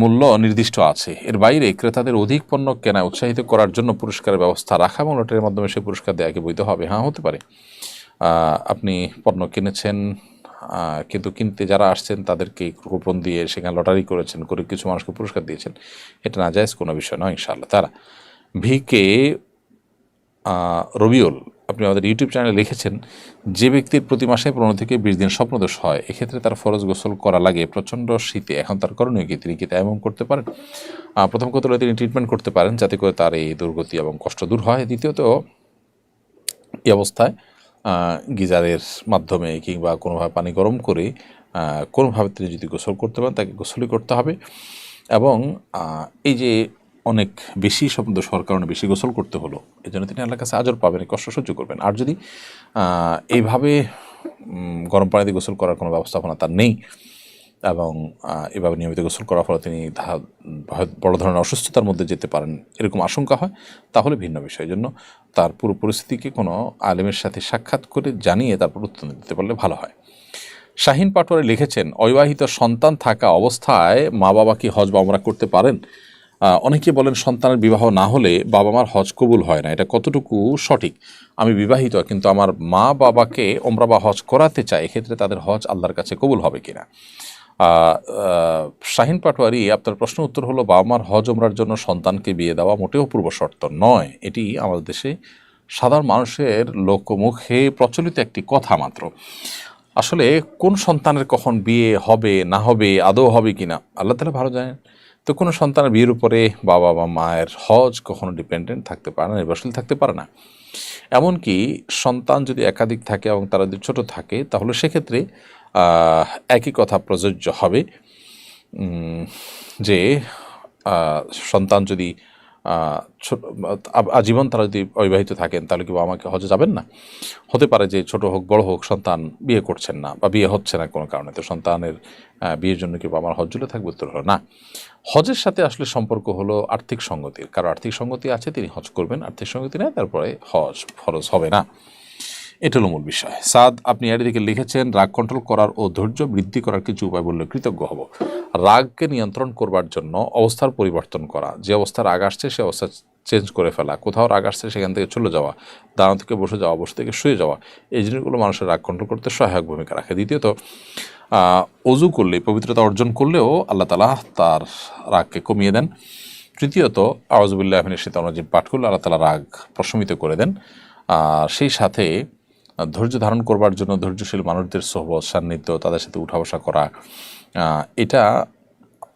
মূল্য নির্দিষ্ট আছে, এর বাইরে ক্রেতাদের অধিক পণ্য কেনায় উৎসাহিত করার জন্য পুরস্কারের ব্যবস্থা রাখা এবং লটারির মাধ্যমে সেই পুরস্কার দেওয়াকে বৈধ হবে। হ্যাঁ, হতে পারে। আপনি পণ্য কিনেছেন, কিন্তু কিনতে যারা আসছেন তাদেরকে কুপন দিয়ে সেখানে লটারি করেছেন, করে কিছু মানুষকে পুরস্কার দিয়েছেন, এটা নাজায়েজ কোনো বিষয় নয় ইনশাআল্লাহ। তারা ভিকে রবিউল, আপনি আমাদের ইউটিউব চ্যানেলে লিখেছেন, যে ব্যক্তির প্রতি মাসে 15 থেকে 20 দিন স্বপ্নদোষ হয়, এক্ষেত্রে তার ফরজ গোসল করা লাগে প্রচণ্ড শীতে, এখন তার করণীয় কি? তিনি কি এমন করতে পারেন? প্রথম কথা হলো তিনি ট্রিটমেন্ট করতে পারেন যাতে করে তার এই দুর্গতি এবং কষ্ট দূর হয়। দ্বিতীয়ত, এই অবস্থায় গিজারের মাধ্যমে কিংবা কোনোভাবে পানি গরম করে কোনোভাবে তিনি যদি গোসল করতে পারেন, তাকে গোসলই করতে হবে। এবং এই যে অনেক বেশি স্বপ্নদোষ হওয়ার কারণে বেশি গোসল করতে হলো, এই জন্য তিনি আল্লাহর কাছে আজর পাবেন, কষ্ট সহ্য করবেন। আর যদি এইভাবে গরম পানি দিয়ে গোসল করার কোনো ব্যবস্থাপনা তার নেই এবং এভাবে নিয়মিত গোসল করার ফলে তিনি বড় ধরনের অসুস্থতার মধ্যে যেতে পারেন, এরকম আশঙ্কা হয়, তাহলে ভিন্ন বিষয়। জন্য তার পুরো পরিস্থিতিকে কোনো আলেমের সাথে সাক্ষাৎ করে জানিয়ে তারপর উত্তর দিতে পারলে ভালো হয়। শাহিন পাটোয়ারি লিখেছেন, অবিবাহিত সন্তান থাকা অবস্থায় মা বাবা কি হজ বা ওমরা করতে পারেন? অনেকে বলেন সন্তানের বিবাহ না হলে বাবা মার হজ কবুল হয় না, এটা কতটুকু সঠিক? আমি বিবাহিত কিন্তু আমার মা বাবাকে ওমরা বা হজ করাতে চাই, এক্ষেত্রে তাদের হজ আল্লাহর কাছে কবুল হবে কিনা? শাহিন পাটোয়ারি, আপনার প্রশ্ন উত্তর হলো, বাবা মার হজ ওমরার জন্য সন্তানকে বিয়ে দেওয়া মোটেও পূর্ব শর্ত নয়। এটি আমাদের দেশে সাধারণ মানুষের লোকমুখে প্রচলিত একটি কথা মাত্র। আসলে কোন সন্তানের কখন বিয়ে হবে না হবে, আদৌ হবে কিনা, আল্লাহ তাআলা ভালো জানেন। তো কোনো সন্তানের বিয়ের উপরে বাবা বা মায়ের হজ কখনো ডিপেন্ডেন্ট থাকতে পারে না, নির্ভরশীল থাকতে পারে না। এমনকি সন্তান যদি একাধিক থাকে এবং তারা যদি ছোটো থাকে, তাহলে সেক্ষেত্রে একই কথা প্রযোজ্য হবে যে সন্তান যদি আজীবন তারা যদি অবিবাহিত থাকেন, তাহলে কি বাবা মাকে হজে যাবেন না? হতে পারে যে ছোট হোক বড় হোক সন্তান বিয়ে করছেন না বা বিয়ে হচ্ছে না কোনো কারণে, তো সন্তানের বিয়ের জন্য কি বাবা মার হজ জুড়ে থাকবে? উত্তর হলো না। হজের সাথে আসলে সম্পর্ক হলো আর্থিক সঙ্গতির। কারো আর্থিক সঙ্গতি আছে, তিনি হজ করবেন, আর্থিক সঙ্গতি নেই, তারপরে হজ ফরজ হবে না। এটা হলো মূল বিষয়। সাদ, আপনি এর দিকে লিখেছেন, রাগ কন্ট্রোল করার ও ধৈর্য বৃদ্ধি করার কিছু উপায় বললে কৃতজ্ঞ হব। রাগকে নিয়ন্ত্রণ করবার জন্য অবস্থার পরিবর্তন করা, যে অবস্থা রাগ আসছে সে অবস্থা চেঞ্জ করে ফেলা, কোথাও রাগ আসছে সেখান থেকে চলে যাওয়া, দাঁড়ানো থেকে বসে যাওয়া, বসে থেকে শুয়ে যাওয়া, এই জিনিসগুলো মানুষের রাগ কন্ট্রোল করতে সহায়ক ভূমিকা রাখে। দ্বিতীয়ত, অজু করলে, পবিত্রতা অর্জন করলেও আল্লাহ তাআলা তার রাগকে কমিয়ে দেন। তৃতীয়ত, আউযুবিল্লাহি মিনাশ শাইতানির রাজিম পাঠ করলে আল্লাহ তাআলা রাগ প্রশমিত করে দেন। সেই সাথে ধৈর্য ধারণ করবার জন্য ধৈর্যশীল মানুষদের সোহবত, সান্নিধ্য, তাদের সাথে উঠা বসা করা, এটা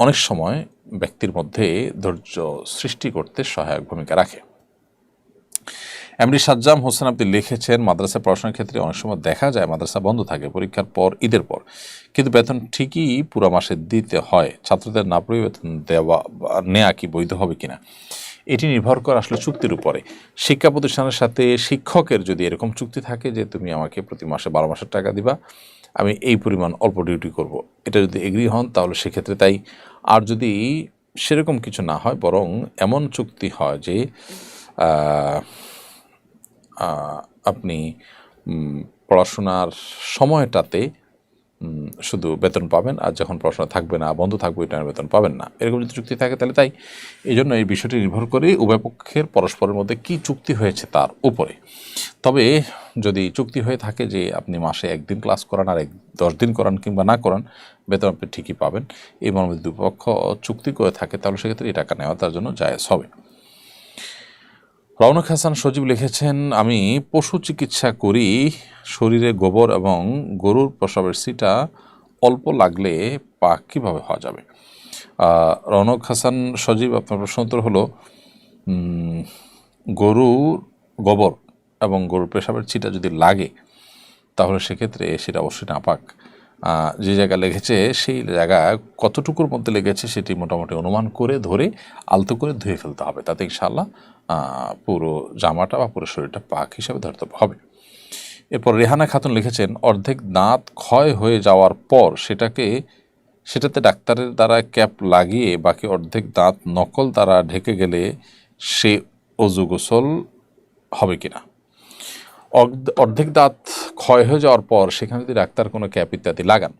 অনেক সময় ব্যক্তির মধ্যে ধৈর্য সৃষ্টি করতে সহায়ক ভূমিকা রাখে। এমডি সাজ্জাম হোসেন আপনি লিখেছেন, মাদ্রাসায় পড়াশোনার ক্ষেত্রে অনেক সময় দেখা যায় মাদ্রাসা বন্ধ থাকে পরীক্ষার পর, ঈদের পর, কিন্তু বেতন ঠিকই পুরো মাসে দিতে হয়। ছাত্রদের না পড়ে বেতন নেওয়া কি বৈধ হবে কিনা? এটি নির্ভর করে আসলে চুক্তির উপরে। শিক্ষা প্রতিষ্ঠানের সাথে শিক্ষকের যদি এরকম চুক্তি থাকে যে তুমি আমাকে প্রতি মাসে 12 মাসের টাকা দিবা, আমি এই পরিমাণ অল্প ডিউটি করব, এটা যদি এগ্রি হন তাহলে সেক্ষেত্রে তাই। আর যদি সেরকম কিছু না হয়, বরং এমন চুক্তি হয় যে আপনি পড়াশোনার সময়টাতে শুধু বেতন পাবেন, আর যখন পড়াশোনা থাকবে না, বন্ধ থাকবে, ওই টাইমে বেতন পাবেন না, এরকম যদি চুক্তি থাকে তাহলে তাই। এই জন্য এই বিষয়টি নির্ভর করে উভয় পক্ষের পরস্পরের মধ্যে কী চুক্তি হয়েছে তার উপরে। তবে যদি চুক্তি হয়ে থাকে যে আপনি মাসে 1 দিন ক্লাস করান আর 10 দিন করান কিংবা না করান, বেতন আপনি ঠিকই পাবেন, এই মর্মে দুপক্ষ চুক্তি করে থাকে, তাহলে সেক্ষেত্রে এই টাকা নেওয়া তার জন্য জায়েজ হবে। রওনক হাসান সজীব লিখেছেন, আমি পশু চিকিৎসা করি, শরীরে গোবর এবং গরুর প্রস্রাবের ছিটা অল্প লাগলে পাক কীভাবে হওয়া যাবে? রওনক হাসান সজীব, আপনার প্রশ্ন উত্তর হলো, গরুর গোবর এবং গরুর পেশাবের ছিটা যদি লাগে তাহলে সেক্ষেত্রে সেটা অবশ্যই নাপাক। যে জায়গা লেগেছে সেই জায়গা কতটুকুর মধ্যে লেগেছে সেটি মোটামুটি অনুমান করে ধরে আলতো করে ধুয়ে ফেলতে হবে, তাতে ইনশাআল্লাহ পুরো জামাটা বা পুরো শরীরটা পাক হিসাবে ধরতে হবে। এরপর রেহানা খাতুন লিখেছেন, অর্ধেক দাঁত ক্ষয় হয়ে যাওয়ার পর সেটাতে ডাক্তারের দ্বারা ক্যাপ লাগিয়ে বাকি অর্ধেক দাঁত নকল দ্বারা ঢেকে গেলে সে অজু গোসল হবে কিনা। অর্ধেক দাঁত ক্ষয় হয়ে যাওয়ার পর সেখানে যদি ডাক্তার কোনো ক্যাপ ইত্যাদি লাগান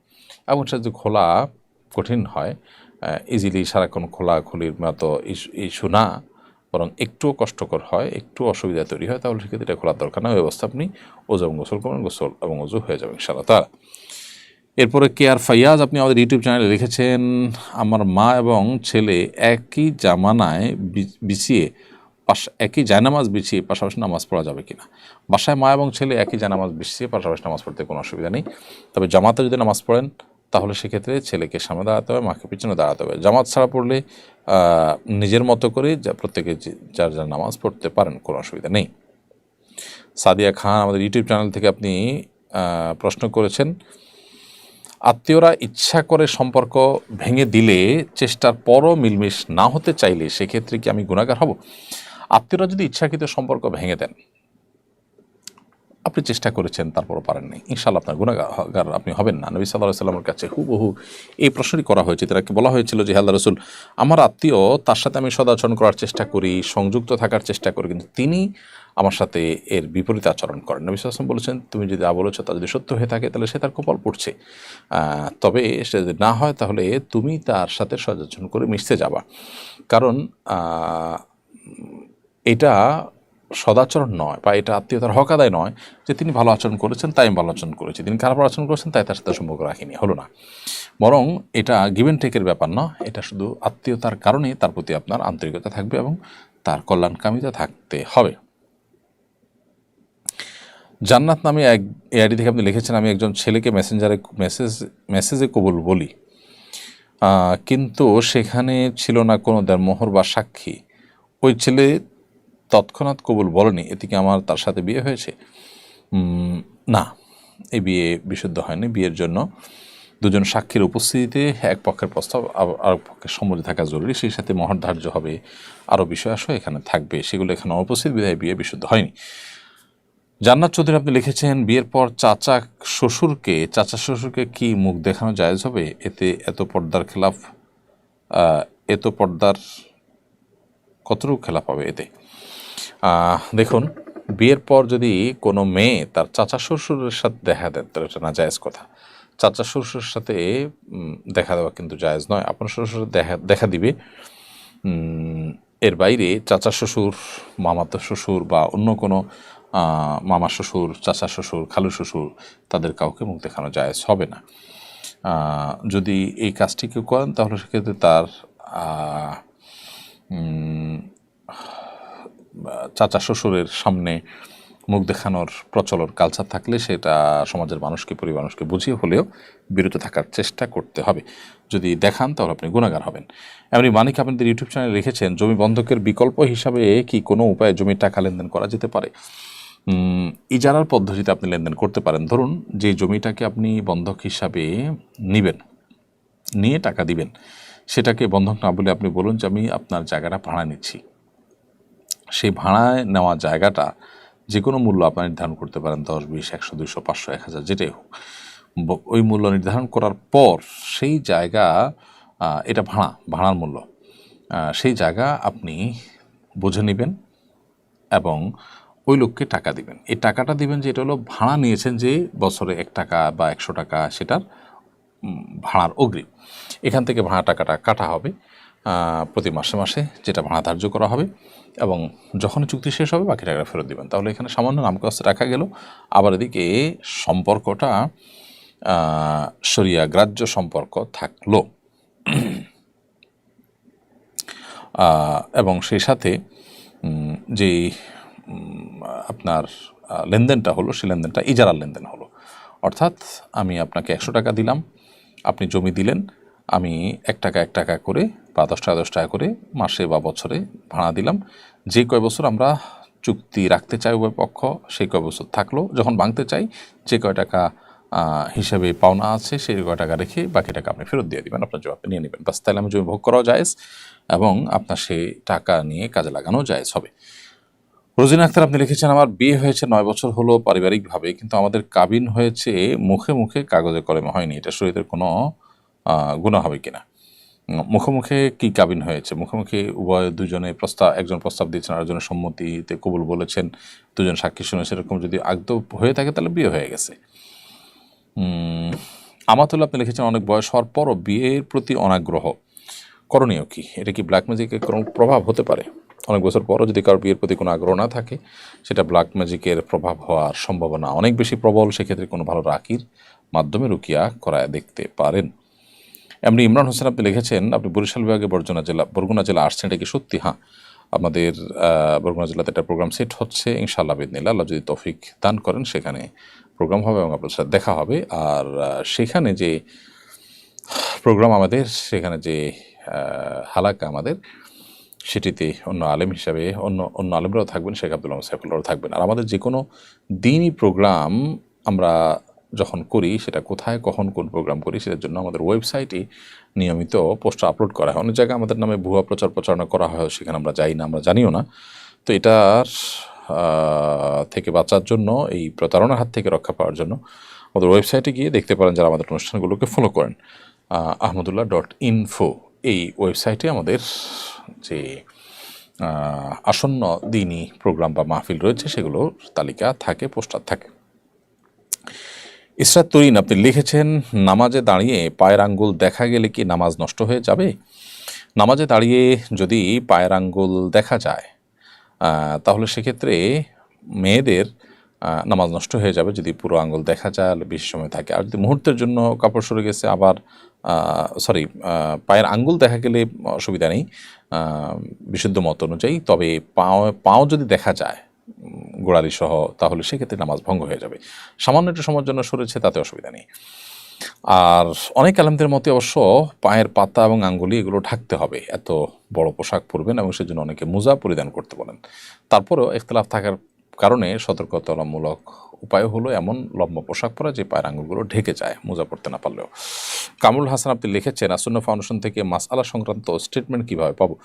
এবং সেটা যদি খোলা কঠিন হয়, ইজিলি সারাক্ষণ খোলাখুলির মতো ইস্যু না, বরং একটুও কষ্টকর হয়, একটু অসুবিধা তৈরি হয়, তাহলে সেক্ষেত্রে এটা খোলার দরকার না। ওই অবস্থা আপনি ওজু এবং গোসল করবেন, গোসল এবং ওজু হয়ে যাবে ইনশাআল্লাহ তাআলা। এরপরে কেয়ার ফাইয়াজ, আপনি আমাদের ইউটিউব চ্যানেলে লিখেছেন, আমার মা এবং ছেলে একই জামানায় বিছিয়ে একই জায়নামাজ বিছিয়ে পাশাপাশি নামাজ পড়া যাবে কিনা। বাসায় মা এবং ছেলে একই জায়নামাজ বিছিয়ে পাশাপাশি নামাজ পড়তে কোনো অসুবিধা নেই, তবে জামাতে যদি নামাজ পড়েন তাহলে সেক্ষেত্রে ছেলেকে সামনে দাঁড়াতে হবে, মাকে পিছনে দাঁড়াতে হবে। জামাত ছাড়া পড়লে নিজের মতো করে প্রত্যেকে যার যার নামাজ পড়তে পারেন, কোনো অসুবিধা নেই। সাদিয়া খান, আমাদের ইউটিউব চ্যানেল থেকে আপনি প্রশ্ন করেছেন, আত্মীয়রা ইচ্ছা করে সম্পর্ক ভেঙে দিলে চেষ্টার পরও মিলমিশ না হতে চাইলে সেক্ষেত্রে কি আমি গুনাহগার হব? আত্মীয়রা যদি ইচ্ছাকৃত সম্পর্ক ভেঙে দেন, আপনি চেষ্টা করেছেন তারপরও পারেননি, ইনশাআল্লাহ আপনার গুনাহগার আপনি হবেন না। নবী সাল্লাল্লাহু আলাইহি ওয়াসাল্লামের কাছে হুবহু এই প্রশ্নটি করা হয়েছে। তাকে বলা হয়েছিল যে, হে আল্লাহর রাসূল, আমার আত্মীয়, তার সাথে আমি সদাচরণ করার চেষ্টা করি, সংযুক্ত থাকার চেষ্টা করি, কিন্তু তিনি আমার সাথে এর বিপরীত আচরণ করেন। নবী সাল্লাল্লাহু আলাইহি ওয়াসাল্লাম বলেছেন, তুমি যদি বলেছ তা যদি সত্য হয়ে থাকে তাহলে সে তার কপাল পড়ছে, তবে সে যদি না হয় তাহলে তুমি তার সাথে সদাচরণ করে মিশতে যাবা, কারণ এটা সদাচরণ নয় বা এটা আত্মীয়তার হক আদায় নয় যে তিনি ভালো আচরণ করেছেন তাই আমি ভালো আচরণ করেছি, তিনি খারাপ আচরণ করেছেন তাই তার সাথে সম্পর্ক রাখিনি, হলো না। বরং এটা গিভ অ্যান্ড টেকের ব্যাপার না, এটা শুধু আত্মীয়তার কারণে তার প্রতি আপনার আন্তরিকতা থাকবে এবং তার কল্যাণকামিতা থাকতে হবে। জান্নাত নামে এক আইডি থেকে আপনি লিখেছেন, আমি একজন ছেলেকে মেসেজে কবুল বলি, কিন্তু সেখানে ছিল না কোনো দেনমোহর বা সাক্ষী, ওই ছেলে তৎক্ষণাৎ কবুল বলেনি, এতে কি আমার তার সাথে বিয়ে হয়েছে? না, এই বিয়ে বিশুদ্ধ হয়নি। বিয়ের জন্য দুজন সাক্ষীর উপস্থিতিতে এক পক্ষের প্রস্তাব আর পক্ষের সম্মতি থাকা জরুরি, সেই সাথে মোহর ধার্য হবে, আরও বিষয় আসো এখানে থাকবে, সেগুলো এখানে অনুপস্থিত বিধায় বিয়ে বিশুদ্ধ হয়নি। জান্নাত চৌধুরী, আপনি লিখেছেন, বিয়ের পর চাচা শ্বশুরকে কি মুখ দেখানো জায়েজ হবে? এতে এত পর্দার কতটুকু খেলাফ হবে এতে? দেখুন, বিয়ের পর যদি কোনো মেয়ে তার চাচা শ্বশুরের সাথে দেখা দেয় তাহলে এটা না জায়েজ কথা। চাচা শ্বশুরের সাথে দেখা দেওয়া কিন্তু জায়েজ নয়। আপনার শ্বশুর দেখা দিবে, এর বাইরে চাচা শ্বশুর, মামাতো শ্বশুর বা অন্য কোনো মামা শ্বশুর, চাচা শ্বশুর, খালু শ্বশুর, তাদের কাউকে মুখ দেখানো জায়েজ হবে না। যদি এই কাজটি কেউ করেন তাহলে সেক্ষেত্রে তার চাচা শ্বশুরের সামনে মুখ দেখানোর প্রচলন কালচার থাকলে সেটা সমাজের পরিবারকে বুঝিয়ে হলেও বিরত থাকার চেষ্টা করতে হবে। যদি দেখান তাহলে আপনি গুনাহগার হবেন। এমনি মানিক আপনাদের ইউটিউব চ্যানেলে লিখেছেন, জমি বন্ধকের বিকল্প হিসাবে কি কোনো উপায়ে জমির টাকা লেনদেন করা যেতে পারে? ইজারার পদ্ধতিতে আপনি লেনদেন করতে পারেন। ধরুন, যে জমিটাকে আপনি বন্ধক হিসাবে নিয়ে টাকা দিবেন, সেটাকে বন্ধক না বলে আপনি বলুন যে আমি আপনার জায়গাটা ভাড়া নিচ্ছি। সেই ভাড়ায় নেওয়া জায়গাটা যে কোনো মূল্য আপনারা নির্ধারণ করতে পারেন, 10, 20, 100, 200, 500, 1000 যেটাই হোক। ওই মূল্য নির্ধারণ করার পর সেই জায়গা, এটা ভাড়ার মূল্য, সেই জায়গা আপনি বুঝে নেবেন এবং ওই লোককে টাকা দিবেন। এই টাকাটা দিবেন যে এটা হলো ভাড়া নিয়েছেন, যে বছরে 1 টাকা বা 100 টাকা সেটার ভাড়ার অগ্রিম। এখান থেকে ভাড়া টাকাটা কাটা হবে প্রতি মাসে যেটা ভাড়া ধার্য করা হবে, এবং যখন চুক্তি শেষ হবে বাকি টাকাটা ফেরত দিবেন। তাহলে এখানে সামান্য নামকাস্তে রাখা গেল, আবার এদিকে সম্পর্কটা শরিয়া গ্রাহ্য সম্পর্ক থাকলো, এবং সেই সাথে যে আপনার লেনদেনটা হলো সেই লেনদেনটা ইজারার লেনদেন হলো। অর্থাৎ আমি আপনাকে 100 টাকা দিলাম, আপনি জমি দিলেন, আমি 1 টাকা করে বা 10 টাকা করে মাসে বা বছরে ভাড়া দিলাম। যে কয় বছর আমরা চুক্তি রাখতে চাই উভয় পক্ষ সেই কয় বছর থাকলো, যখন ভাঙতে চাই যে কয় টাকা হিসাবে পাওনা আছে সেই টাকা রেখে বাকি টাকা আপনি ফেরত দিয়ে দিবেন, আপনার জবাবটা নিয়ে নেবেন, বাস। তাহলে আমি জমি ভোগ করাও জায়েজ এবং আপনার সেই টাকা নিয়ে কাজে লাগানো জায়েজ হবে। রোজিনা আক্তার আপনি লিখেছেন, আমার বিয়ে হয়েছে 9 বছর হলো পারিবারিকভাবে, কিন্তু আমাদের কাবিন হয়েছে মুখে মুখে, কাগজে কলমে হয়নি। এটা শরীয়তের কোনো গুনাহ হবে কিনা? মুখোমুখি কি কাবিন হয়েছে? মুখোমুখি উভয় দুজনে একজন প্রস্তাব দিয়েছেন, আরেকজনের সম্মতিতে কবুল বলেছেন, দুজন সাক্ষী শুনে, সেরকম যদি আদৌ হয়ে থাকে তাহলে বিয়ে হয়ে গেছে। আমাতুল্লাহ আপনি লিখেছেন, অনেক বয়স হওয়ার পরও বিয়ের প্রতি অনাগ্রহ, করণীয় কি? এটা কি ব্ল্যাক ম্যাজিকের কোনো প্রভাব হতে পারে? অনেক বছর পরও যদি কারো বিয়ের প্রতি কোনো আগ্রহ না থাকে, সেটা ব্ল্যাক ম্যাজিকের প্রভাব হওয়ার সম্ভাবনা অনেক বেশি প্রবল। সেক্ষেত্রে কোনো ভালো রাকির মাধ্যমে রুকিয়া করায় দেখতে পারেন। এমনি ইমরান হোসেন আপনি লিখেছেন, আপনি বরিশাল বিভাগে বরগুনা জেলা আসছেন, এটা কি সত্যি? হ্যাঁ, আমাদের বরগুনা জেলাতে একটা প্রোগ্রাম সেট হচ্ছে, ইনশাআল্লাহ বিদিনিল্লাহ, আল্লাহ যদি তৌফিক দান করেন সেখানে প্রোগ্রাম হবে এবং আপনার সাথে দেখা হবে। আর সেখানে যে প্রোগ্রাম আমাদের, সেখানে যে হালাকা আমাদের, সেটিতে অন্য আলেম হিসাবে অন্য আলেমরাও থাকবেন, শেখ আব্দুল সাইফুল্লাহও থাকবেন। আর আমাদের যে কোনো দিনই প্রোগ্রাম আমরা যখন করি, সেটা কোথায় কখন কোন প্রোগ্রাম করি, সেটার জন্য আমাদের ওয়েবসাইটে নিয়মিত পোস্টার আপলোড করা হয়। অনেক জায়গায় আমাদের নামে ভুয়া প্রচারণা করা হয়, সেখানে আমরা যাই না, আমরা জানিও না। তো এটার থেকে বাঁচার জন্য, এই প্রতারণার হাত থেকে রক্ষা পাওয়ার জন্য আমাদের ওয়েবসাইটে গিয়ে দেখতে পারেন, যারা আমাদের অনুষ্ঠানগুলোকে ফলো করেন, ahmadullah.info এই ওয়েবসাইটে আমাদের যে আসন্ন দিনই প্রোগ্রাম বা মাহফিল রয়েছে সেগুলোর তালিকা থাকে, পোস্টার থাকে। ইসরাত তরিন আপনি লিখেছেন, নামাজে দাঁড়িয়ে পায়ের আঙ্গুল দেখা গেলে কি নামাজ নষ্ট হয়ে যাবে? নামাজে দাঁড়িয়ে যদি পায়ের আঙ্গুল দেখা যায় তাহলে সেক্ষেত্রে মেয়েদের নামাজ নষ্ট হয়ে যাবে যদি পুরো আঙ্গুল দেখা যায়, বেশি সময় থাকে। আর যদি মুহূর্তের জন্য কাপড় সরে গেছে, আবার পায়ের আঙ্গুল দেখা গেলে অসুবিধা নেই বিশুদ্ধ মত অনুযায়ী। তবে পাও যদি দেখা যায় গোড়ালি সহ, তাহলে সেক্ষেত্রে নামাজ ভঙ্গ হয়ে যাবে। সামান্য একটু সময়ের জন্য সরেছে, তাতে অসুবিধা নেই। আর অনেক আলেমদের মতে অবশ্য পায়ের পাতা এবং আঙ্গুলি এগুলো ঢাকতে হবে, এত বড় পোশাক পরবেন, এবং সেজন্য অনেকে মোজা পরিধান করতে বলেন। তারপরেও ইখতিলাফ থাকার কারণে সতর্কতামূলক উপায় হলো এমন লম্বা পোশাক পরা যে পায়ের আঙ্গুলগুলো ঢেকে যায়, মোজা পড়তে না পারলেও। কামরুল হাসান আপনি লিখেছেন, আসন্ন ফাউন্ডেশন থেকে মাসআলা সংক্রান্ত স্টেটমেন্ট কীভাবে পাবো?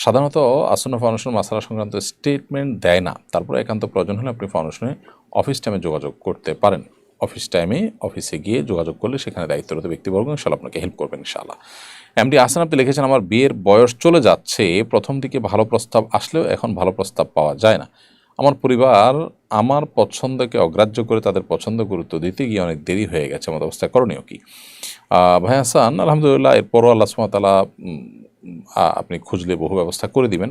সাধারণত আসন্ন ফাউন্ডেশন মাসআলা সংক্রান্ত স্টেটমেন্ট দেয় না। তারপরে একান্ত প্রয়োজন হলে আপনি ফাউন্ডেশনে অফিস টাইমে যোগাযোগ করতে পারেন। অফিস টাইমে অফিসে গিয়ে যোগাযোগ করলে সেখানে দায়িত্বরত ব্যক্তিবর্গ ইনশাআল্লাহ আপনাকে হেল্প করবেন ইনশাআল্লাহ। এমডি আহসান আপনি লিখেছেন, আমার বিয়ের বয়স চলে যাচ্ছে, প্রথম দিকে ভালো প্রস্তাব আসলেও এখন ভালো প্রস্তাব পাওয়া যায় না। আমার পরিবার আমার পছন্দকে অগ্রাহ্য করে তাদের পছন্দ গুরুত্ব দিতে গিয়ে অনেক দেরি হয়ে গেছে, আমার অবস্থা করণীয় কি? ভাই হাসান, আলহামদুলিল্লাহ, এরপরও আল্লাহ সুবহানাহু ওয়া তাআলা আপনি খুঁজলে বহু ব্যবস্থা করে দিবেন।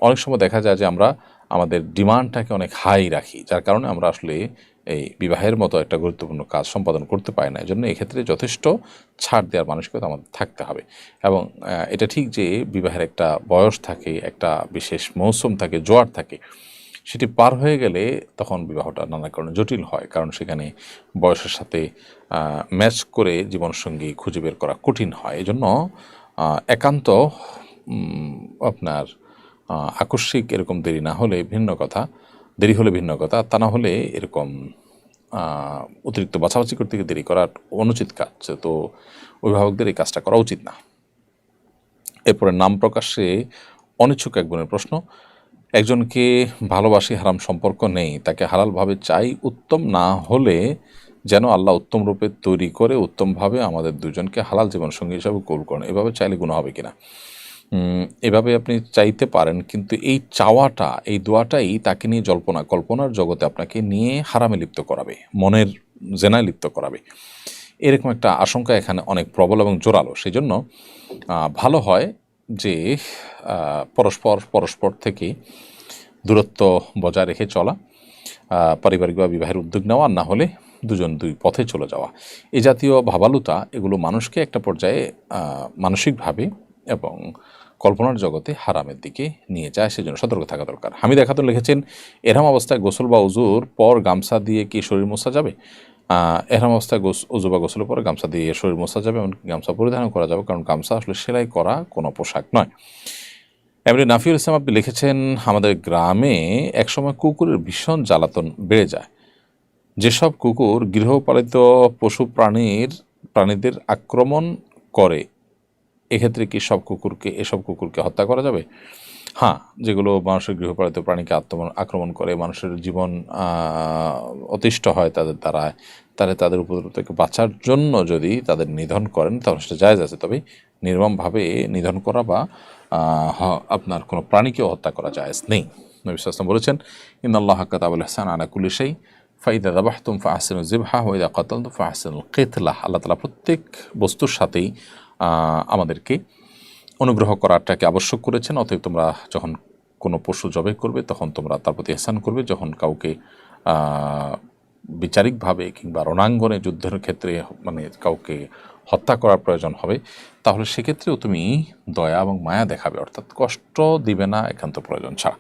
অনেক সময় দেখা যায় যে আমরা আমাদের ডিমান্ডটাকে অনেক হাই রাখি, যার কারণে আমরা আসলে এই বিবাহের মতো একটা গুরুত্বপূর্ণ কাজ সম্পাদন করতে পারি না। এই জন্য এক্ষেত্রে যথেষ্ট ছাড় দেওয়ার মানসিকতা আমাদের থাকতে হবে। এবং এটা ঠিক যে বিবাহের একটা বয়স থাকে, একটা বিশেষ মৌসুম থাকে, জোয়ার থাকে, সেটি পার হয়ে গেলে তখন বিবাহটা নানা কারণে জটিল হয়, কারণ সেখানে বয়সের সাথে ম্যাচ করে জীবনসঙ্গী খুঁজে বের করা কঠিন হয়। এই জন্য একান্ত আপনার আকস্মিক এরকম দেরি না হলে ভিন্ন কথা, দেরি হলে ভিন্ন কথা, তা না হলে এরকম অতিরিক্ত বাছাবাছি করতে গিয়ে দেরি করার অনুচিত কাজ। তো অভিভাবকদের এই কাজটা করা উচিত না। এরপরে নাম প্রকাশে অনিচ্ছুক এক বোনের প্রশ্ন, একজনকে ভালোবাসি, হারাম সম্পর্ক নেই, তাকে হালালভাবে চাই, উত্তম না হলে যেন আল্লাহ উত্তম রূপে তৈরি করে উত্তমভাবে আমাদের দুজনকে হালাল জীবনসঙ্গী হিসাবে কবুল করেন। এভাবে চাইলে গুনাহ হবে কিনা? এভাবে আপনি চাইতে পারেন, কিন্তু এই চাওয়াটা, এই দোয়াটাই তাকে নিয়ে কল্পনার জগতে আপনাকে নিয়ে হারামে লিপ্ত করাবে, মনের জেনায় লিপ্ত করাবে। এরকম একটা আশঙ্কা এখানে অনেক প্রবল এবং জোরালো। সেই জন্য ভালো হয় যে পরস্পর থেকে দূরত্ব বজায় রেখে চলা, পারিবারিক বা বিবাহের উদ্যোগ নেওয়া, না হলে দুজন দুই পথে চলে যাওয়া। এই জাতীয় ভাবালুতা এগুলো মানুষকে একটা পর্যায়ে মানসিকভাবে এবং কল্পনার জগতে হারামের দিকে নিয়ে যায়, সেজন্য সতর্ক থাকা দরকার। হামিদা খাতুন লিখেছেন, এরহাম অবস্থায় গোসল বা উজুর পর গামছা দিয়ে কি শরীর মোছা যাবে? এরহাম অবস্থায় উজু বা গোসলের পরে গামছা দিয়ে শরীর মোছা যাবে, এমনকি গামছা পরিধান করা যাবে, কারণ গামছা আসলে সেলাই করা কোনো পোশাক নয়। এমনি নাফিউল ইসলাম আপনি লিখেছেন, আমাদের গ্রামে একসময় কুকুরের ভীষণ জ্বালাতন বেড়ে যায়, যেসব কুকুর গৃহপালিত পশু প্রাণীদের আক্রমণ করে, এক্ষেত্রে কি এসব কুকুরকে হত্যা করা যাবে? হ্যাঁ, যেগুলো মানুষের গৃহপালিত প্রাণীকে আক্রমণ করে, মানুষের জীবন অতিষ্ঠ হয় তাদের দ্বারা, তাহলে তাদের উপদ্রব থেকে বাঁচার জন্য যদি তাদের নিধন করেন তাহলে সেটা জায়েজ আছে। তবে নির্মমভাবে নিধন করা বা আপনার কোনো প্রাণীকেও হত্যা করা জায়েজ নেই। নবী সাল্লাল্লাহু আলাইহি ওয়াসাল্লাম বলেছেন, ইন্নাল্লাহা কাতাবাল ইহসান আলা কুল্লি শাই ফাইদা যাবাহতুম ফাহসিনুজ যিবহা ওয়া ইযা কাতালতুম ফাহসিনুল কিতলা। আল্লাহ তাআলা প্রত্যেক বস্তুর সাথেই আমাদেরকে অনুগ্রহ করাটাকে আবশ্যক করেছেন। অতএব তোমরা যখন কোনো পশু জবাই করবে তখন তোমরা তার প্রতি ইহসান করবে। যখন কাউকে বিচারিকভাবে কিংবা রণাঙ্গনে যুদ্ধের ক্ষেত্রে মানে কাউকে হত্যা করার প্রয়োজন হবে, তাহলে সেক্ষেত্রেও তুমি দয়া এবং মায়া দেখাবে, অর্থাৎ কষ্ট দিবে না একান্ত প্রয়োজন ছাড়া।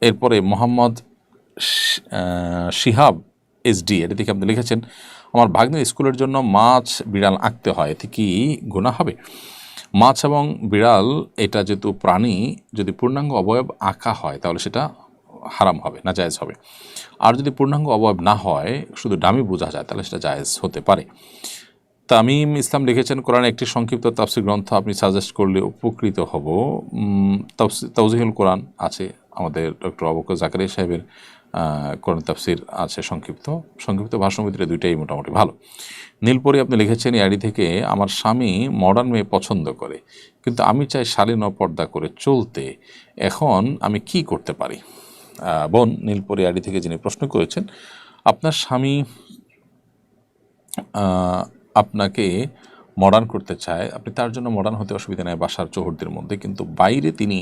এরপরে মোহাম্মদ শিহাব SD, এটা দেখে আপনি লিখেছেন, আমার ভাগ্নের স্কুলের জন্য মাছ বিড়াল আঁকতে হয়, এতে কি গুনাহ হবে? মাছ এবং বিড়াল এটা যেহেতু প্রাণী, যদি পূর্ণাঙ্গ অবয়ব আঁকা হয় তাহলে সেটা হারাম হবে, না জায়েজ হবে। আর যদি পূর্ণাঙ্গ অবয়ব না হয়, শুধু ডামি বোঝা যায়, তাহলে সেটা জায়েজ হতে পারে। তামিম ইসলাম লিখেছেন, কোরআনে একটি সংক্ষিপ্ত তাফসীর গ্রন্থ আপনি সাজেস্ট করলে উপকৃত হব। তাওজিহুল কোরআন আছে, আমাদের ডক্টর আবু বকর জাকারিয়া সাহেবের কোরআন তাফসীর আছে সংক্ষিপ্ত ভাষণের ভিতরে দুইটাই মোটামুটি ভালো। নীলপরি আপনি লিখেছেন ইয়ারি থেকে, আমার স্বামী মডার্ন মেয়ে পছন্দ করে, কিন্তু আমি চাই শালীন পর্দা করে চলতে, এখন আমি কি করতে পারি? বোন নীলপরি ইয়ারি থেকে যিনি প্রশ্ন করেছেন, আপনার স্বামী আপনাকে মডার্ন করতে চায়, আপনি তার জন্য মডার্ন হতে অসুবিধা নেই বাসার চৌহদ্দির মধ্যে, কিন্তু বাইরে তিনি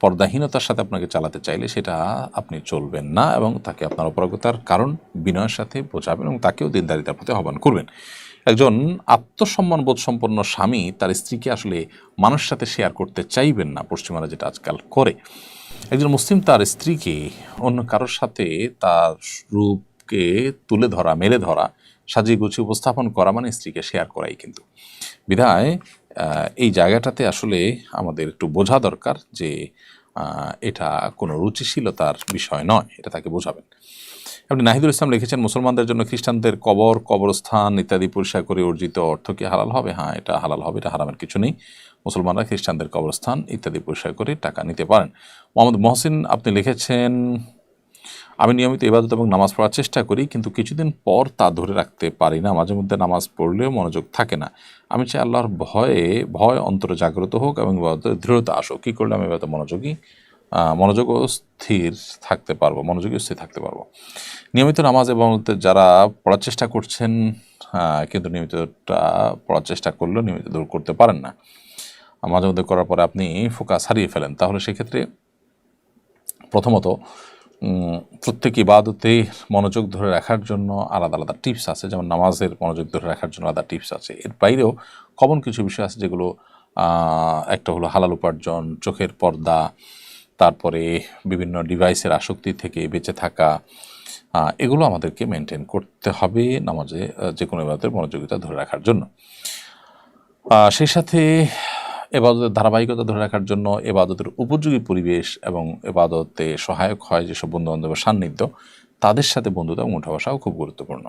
পর্দাহীনতার সাথে আপনাকে চালাতে চাইলে সেটা আপনি চলবেন না, এবং তাকে আপনার অপারগতার কারণ বিনয়ের সাথে বোঝাবেন এবং তাকেও দিনদারিতার প্রতি আহ্বান করবেন। একজন আত্মসম্মানবোধ সম্পন্ন স্বামী তার স্ত্রীকে আসলে মানুষের সাথে শেয়ার করতে চাইবেন না, পশ্চিমারা যেটা আজকাল করে। একজন মুসলিম তার স্ত্রীকে অন্য কারোর সাথে তার রূপকে তুলে ধরা, মেলে ধরা, সাজিয়ে গুছিয়ে উপস্থাপন করা মানে স্ত্রীকে শেয়ার করাই কিন্তু। বিধায় এই জায়গাটাতে আসলে আমাদের একটু বোঝা দরকার যে এটা কোনো রুচিশীলতার বিষয় নয়, এটা তাকে বোঝাবেন। আপনি নাহিদুল ইসলাম লিখেছেন, মুসলমানদের জন্য খ্রিস্টানদের কবরস্থান ইত্যাদি পরিষ্কার করে অর্জিত অর্থ কি হালাল হবে? হ্যাঁ, এটা হালাল হবে, এটা হারামের কিছু নেই। মুসলমানরা খ্রিস্টানদের কবরস্থান ইত্যাদি পরিষ্কার করে টাকা নিতে পারেন। মোহাম্মদ মহসিন আপনি লিখেছেন, আমি নিয়মিত ইবাদত এবং নামাজ পড়ার চেষ্টা করি, কিন্তু কিছুদিন পর তা ধরে রাখতে পারি না, মাঝে মধ্যে নামাজ পড়লেও মনোযোগ থাকে না। আমি চাই আল্লাহর ভয় অন্তরে জাগ্রত হোক এবং দৃঢ়তা আসুক। কী করলে আমি এবার মনোযোগ ও স্থির থাকতে পারবো? নিয়মিত নামাজ এবং যারা পড়ার চেষ্টা করছেন, কিন্তু নিয়মিতটা পড়ার চেষ্টা করলেও নিয়মিত দূর করতে পারেন না, মাঝে মধ্যে করার পরে আপনি ফোকাস হারিয়ে ফেলেন, তাহলে সেক্ষেত্রে প্রথমত প্রত্যেক ইবাদতে মনোযোগ ধরে রাখার জন্য আলাদা আলাদা টিপস আছে, যেমন নামাজের মনোযোগ ধরে রাখার জন্য আলাদা টিপস আছে। এর বাইরেও কমন কিছু বিষয় আছে, যেগুলো একটা হলো হালাল উপার্জন, চোখের পর্দা, তারপরে বিভিন্ন ডিভাইসের আসক্তি থেকে বেঁচে থাকা, এগুলো আমাদেরকে মেনটেন করতে হবে নামাজে যে কোনো ইবাদতের মনোযোগিতা ধরে রাখার জন্য। সেই সাথে এবাদতের ধারাবাহিকতা ধরে রাখার জন্য এবাদতের উপযোগী পরিবেশ এবং এবাদতে সহায়ক হয় যেসব বন্ধুবান্ধবের সান্নিধ্য, তাদের সাথে বন্ধুতা এবং উঠা বসাও খুব গুরুত্বপূর্ণ।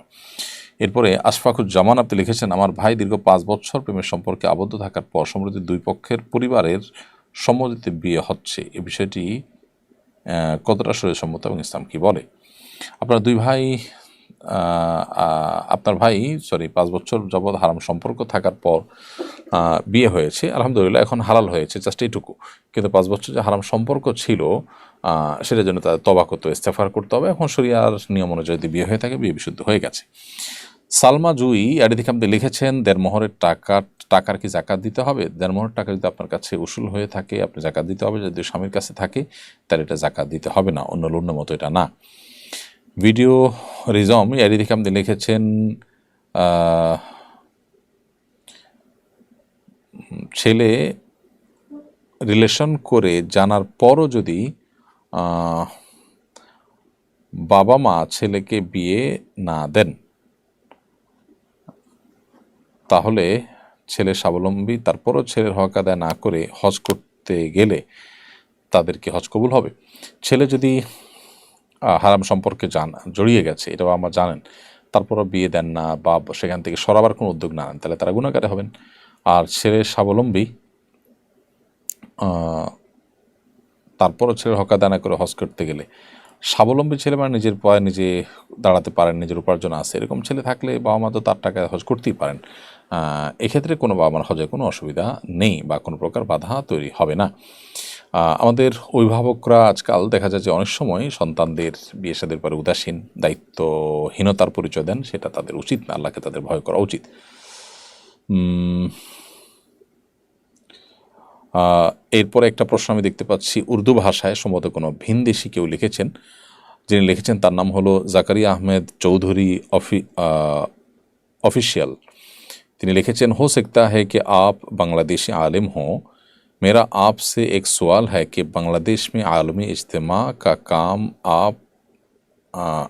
এরপরে আশফাকুজ্জামান আপনি লিখেছেন, আমার ভাই দীর্ঘ 5 বছর প্রেমের সম্পর্কে আবদ্ধ থাকার পর সম্প্রতি দুই পক্ষের পরিবারের সম্মতিতে বিয়ে হচ্ছে, এ বিষয়টি কতটা শরীয়সম্মত এবং ইসলাম কি বলে? আপনার আপনার ভাই 5 বছর যাবৎ হারাম সম্পর্ক থাকার পর বিয়ে হয়েছে, আলহামদুলিল্লাহ, এখন হালাল হয়েছে, জাস্ট এইটুকু। কিন্তু 5 বছর যে হারাম সম্পর্ক ছিল সেটার জন্য তাদের তওবা করতে হবে, ইস্তেগফার করতে হবে। এখন শরিয়ার নিয়ম অনুযায়ী যদি বিয়ে হয়ে থাকে, বিয়ে বিশুদ্ধ হয়ে গেছে। সালমা জুই আরিদিকে আপনি লিখেছেন, দেড়মোহরের টাকার কি জাকাত দিতে হবে? দেড়মোহরের টাকা যদি আপনার কাছে উসুল হয়ে থাকে আপনি জাকাত দিতে হবে, যদি স্বামীর কাছে থাকে তাহলে এটা জাকাত দিতে হবে না, অন্য লোনের মতো এটা না। ভিডিও রিজম আরিদিকে আপনি লিখেছেন, ছেলে রিলেশন করে জানার পরও যদি বাবা মা ছেলেকে বিয়ে না দেন, তাহলে ছেলে স্বাবলম্বী, তারপরও ছেলের হক আদায় না করে হজ করতে গেলে তাদের কি হজ কবুল হবে? ছেলে যদি হারাম সম্পর্কে জড়িয়ে গেছে, এটাও আমার জানেন, তারপরও বিয়ে দেন না বা সেখান থেকে সরাবার কোনো উদ্যোগ না নেন, তাহলে তারা গুনাহগার হবেন। আর ছেলে স্বাবলম্বী, তারপরও ছেলের হক আদায় না করে হজ করতে গেলে, স্বাবলম্বী ছেলে মানে নিজের পায়ে নিজে দাঁড়াতে পারেন, নিজের উপার্জন আছে, এরকম ছেলে থাকলে বাবা মা তো তার টাকায় হজ করতেই পারেন। এক্ষেত্রে কোনো বাবা মার হজে কোনো অসুবিধা নেই বা কোনো প্রকার বাধা তৈরি হবে না। আমাদের অভিভাবকরা আজকাল দেখা যায় যে অনেক সময় সন্তানদের বিয়ে শাদীর পরে উদাসীন, দায়িত্বহীনতার পরিচয় দেন। সেটা তাদের উচিত না, আল্লাহকে তাদের ভয় করা উচিত। এরপরে একটা প্রশ্ন আমি দেখতে পাচ্ছি উর্দু ভাষায়, সম্ভবত কোনো ভিনদেশি কেউ লিখেছেন। যিনি লিখেছেন তার নাম হলো জাকারিয়া আহমেদ চৌধুরী ऑफिशियल। তিনি লিখেছেন, हो सकता है कि आप बांग्लादेशी आलिम हों। मेरा आपसे एक सवाल है कि बांग्लादेश में आलमी इज्तिमा का काम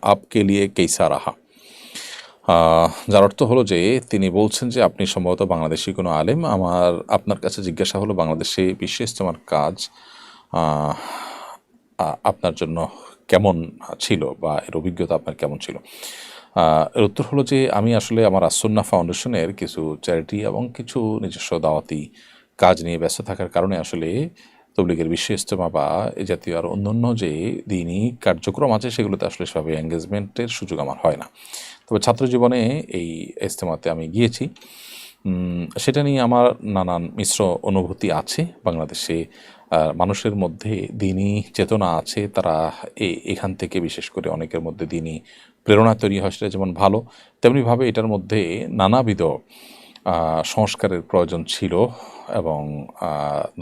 आपके लिए कैसा रहा। যার অর্থ হলো যে তিনি বলছেন যে আপনি সম্ভবত বাংলাদেশি কোনো আলেম। আপনার কাছে জিজ্ঞাসা হলো বাংলাদেশে বিশ্ব ইজতেমার কাজ আপনার জন্য কেমন ছিল বা এর অভিজ্ঞতা আপনার কেমন ছিল। এর উত্তর হলো যে আমি আসলে আমার আসুন্নাহ ফাউন্ডেশনের কিছু চ্যারিটি এবং কিছু নিজস্ব দাওয়াতি কাজ নিয়ে ব্যস্ত থাকার কারণে আসলে তবলিগের বিশ্ব ইজতেমা বা এ জাতীয় আর অন্যান্য যে দিনই কার্যক্রম আছে সেগুলোতে আসলে সেভাবে এঙ্গেজমেন্টের সুযোগ আমার হয় না। তবে ছাত্র জীবনে এই ইজতেমাতে আমি গিয়েছি, সেটা নিয়ে আমার নানান মিশ্র অনুভূতি আছে। বাংলাদেশে মানুষের মধ্যে দিনই চেতনা আছে, তারা এখান থেকে বিশেষ করে অনেকের মধ্যে দিনই প্রেরণা তৈরি হয়, সেটা যেমন ভালো, তেমনিভাবে এটার মধ্যে নানাবিধ সংস্কারের প্রয়োজন ছিল এবং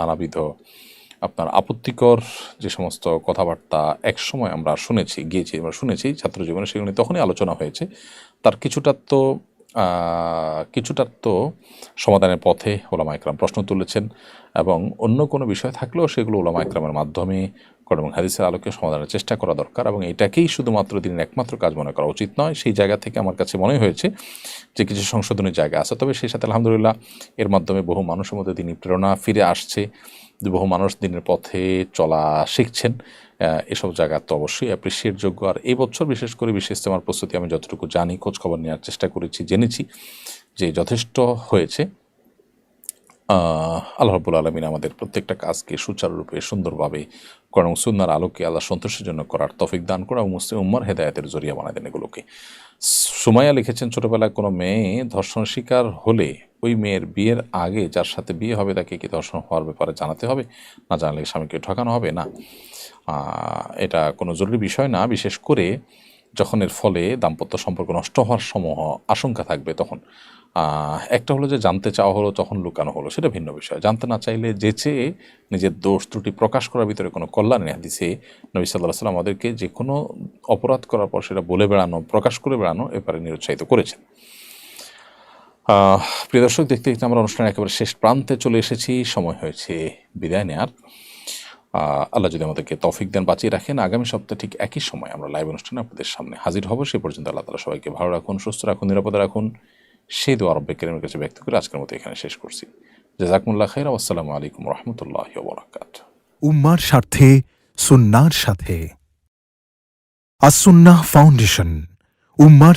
নানাবিধ আপনার আপত্তিকর যে সমস্ত কথাবার্তা একসময় আমরা শুনেছি ছাত্র জীবনে, সেগুলো নিয়ে তখনই আলোচনা হয়েছে। তার কিছুটার তো সমাধানের পথে ওলামা ইকরাম প্রশ্ন তুলেছেন এবং অন্য কোনো বিষয় থাকলেও সেগুলো ওলামা ইকরামের মাধ্যমে কোরআন এবং হাদিসের আলোকে সমাধানের চেষ্টা করা দরকার এবং এটাকেই শুধুমাত্র দিনের একমাত্র কাজ মনে করা উচিত নয়। সেই জায়গা থেকে আমার কাছে মনে হয়েছে যে কিছু সংশোধনের জায়গা আছে। তবে সেই সাথে আলহামদুলিল্লাহ এর মাধ্যমে বহু মানুষের মধ্যে দিনই প্রেরণা ফিরে আসছে, বহু মানুষ দিনের পথে চলা শিখছেন। এসব জায়গা তো অবশ্যই অ্যাপ্রিসিয়েট যোগ্য। আর এই বছর বিশেষ করে বিশ্ব ইজতেমার প্রস্তুতি আমি যতটুকু জানি, খোঁজখবর নেওয়ার চেষ্টা করেছি, জেনেছি যে যথেষ্ট হয়েছে। আল্লাহ রাব্বুল আলামিন আমাদের প্রত্যেকটা কাজকে সুচারুরূপে সুন্দরভাবে কোরআন ও সুন্নাহর আলোকে আল্লাহ সন্তোষের জন্য করার তৌফিক দান করা এবং মুসলিম উম্মার হেদায়েতের জরিয়া বানায় দেন এগুলোকে। সুমাইয়া লিখেছেন, ছোটবেলায় কোনো মেয়ে ধর্ষণ শিকার হলে ওই মেয়ের বিয়ের আগে যার সাথে বিয়ে হবে তাকে কি ধর্ষণ হওয়ার ব্যাপারে জানাতে হবে? না জানালে স্বামীকে ঠকানো হবে? না, এটা কোনো জরুরি বিষয় না। বিশেষ করে যখন এর ফলে দাম্পত্য সম্পর্ক নষ্ট হওয়ার সমূহ আশঙ্কা থাকবে তখন। একটা হলো যে জানতে চাওয়া হলো তখন লুকানো হলো, সেটা ভিন্ন বিষয়। জানতে না চাইলে চেয়ে নিজের দোষ ত্রুটি প্রকাশ করার ভিতরে কোনো কল্যাণ নেই। হাদিসে নবী সাল্লাল্লাহু আলাইহি ওয়াসাল্লাম আমাদেরকে যে কোনো অপরাধ করার পর সেটা বলে বেড়ানো, প্রকাশ করে বেড়ানো এবারে নিরুৎসাহিত করেছেন। প্রিয় দর্শক, দেখতে দেখতে আমরা অনুষ্ঠানের একেবারে শেষ প্রান্তে চলে এসেছি। সময় হয়েছে বিদায় নেয়ার। আল্লাহ যদি আমাদেরকে তৌফিক দেন, বাঁচিয়ে রাখেন, আগামী সপ্তাহে ঠিক একই সময় আমরা লাইভ অনুষ্ঠানে আপনাদের সামনে হাজির হব। সে পর্যন্ত আল্লাহ তাআলা সবাইকে ভালো রাখুন, সুস্থ রাখুন, নিরাপদে রাখুন, সেই দোয়া রব্বে কারীমের কাছে ব্যক্ত করে আজকের মতো এখানে শেষ করছি। জাযাকুমুল্লাহ খাইরা। আসসালামু আলাইকুম ওয়া রাহমাতুল্লাহি ওয়া বারাকাতুহু। উম্মার স্বার্থে, সুন্নাহর সাথে। আস-সুন্নাহ ফাউন্ডেশন, উম্মার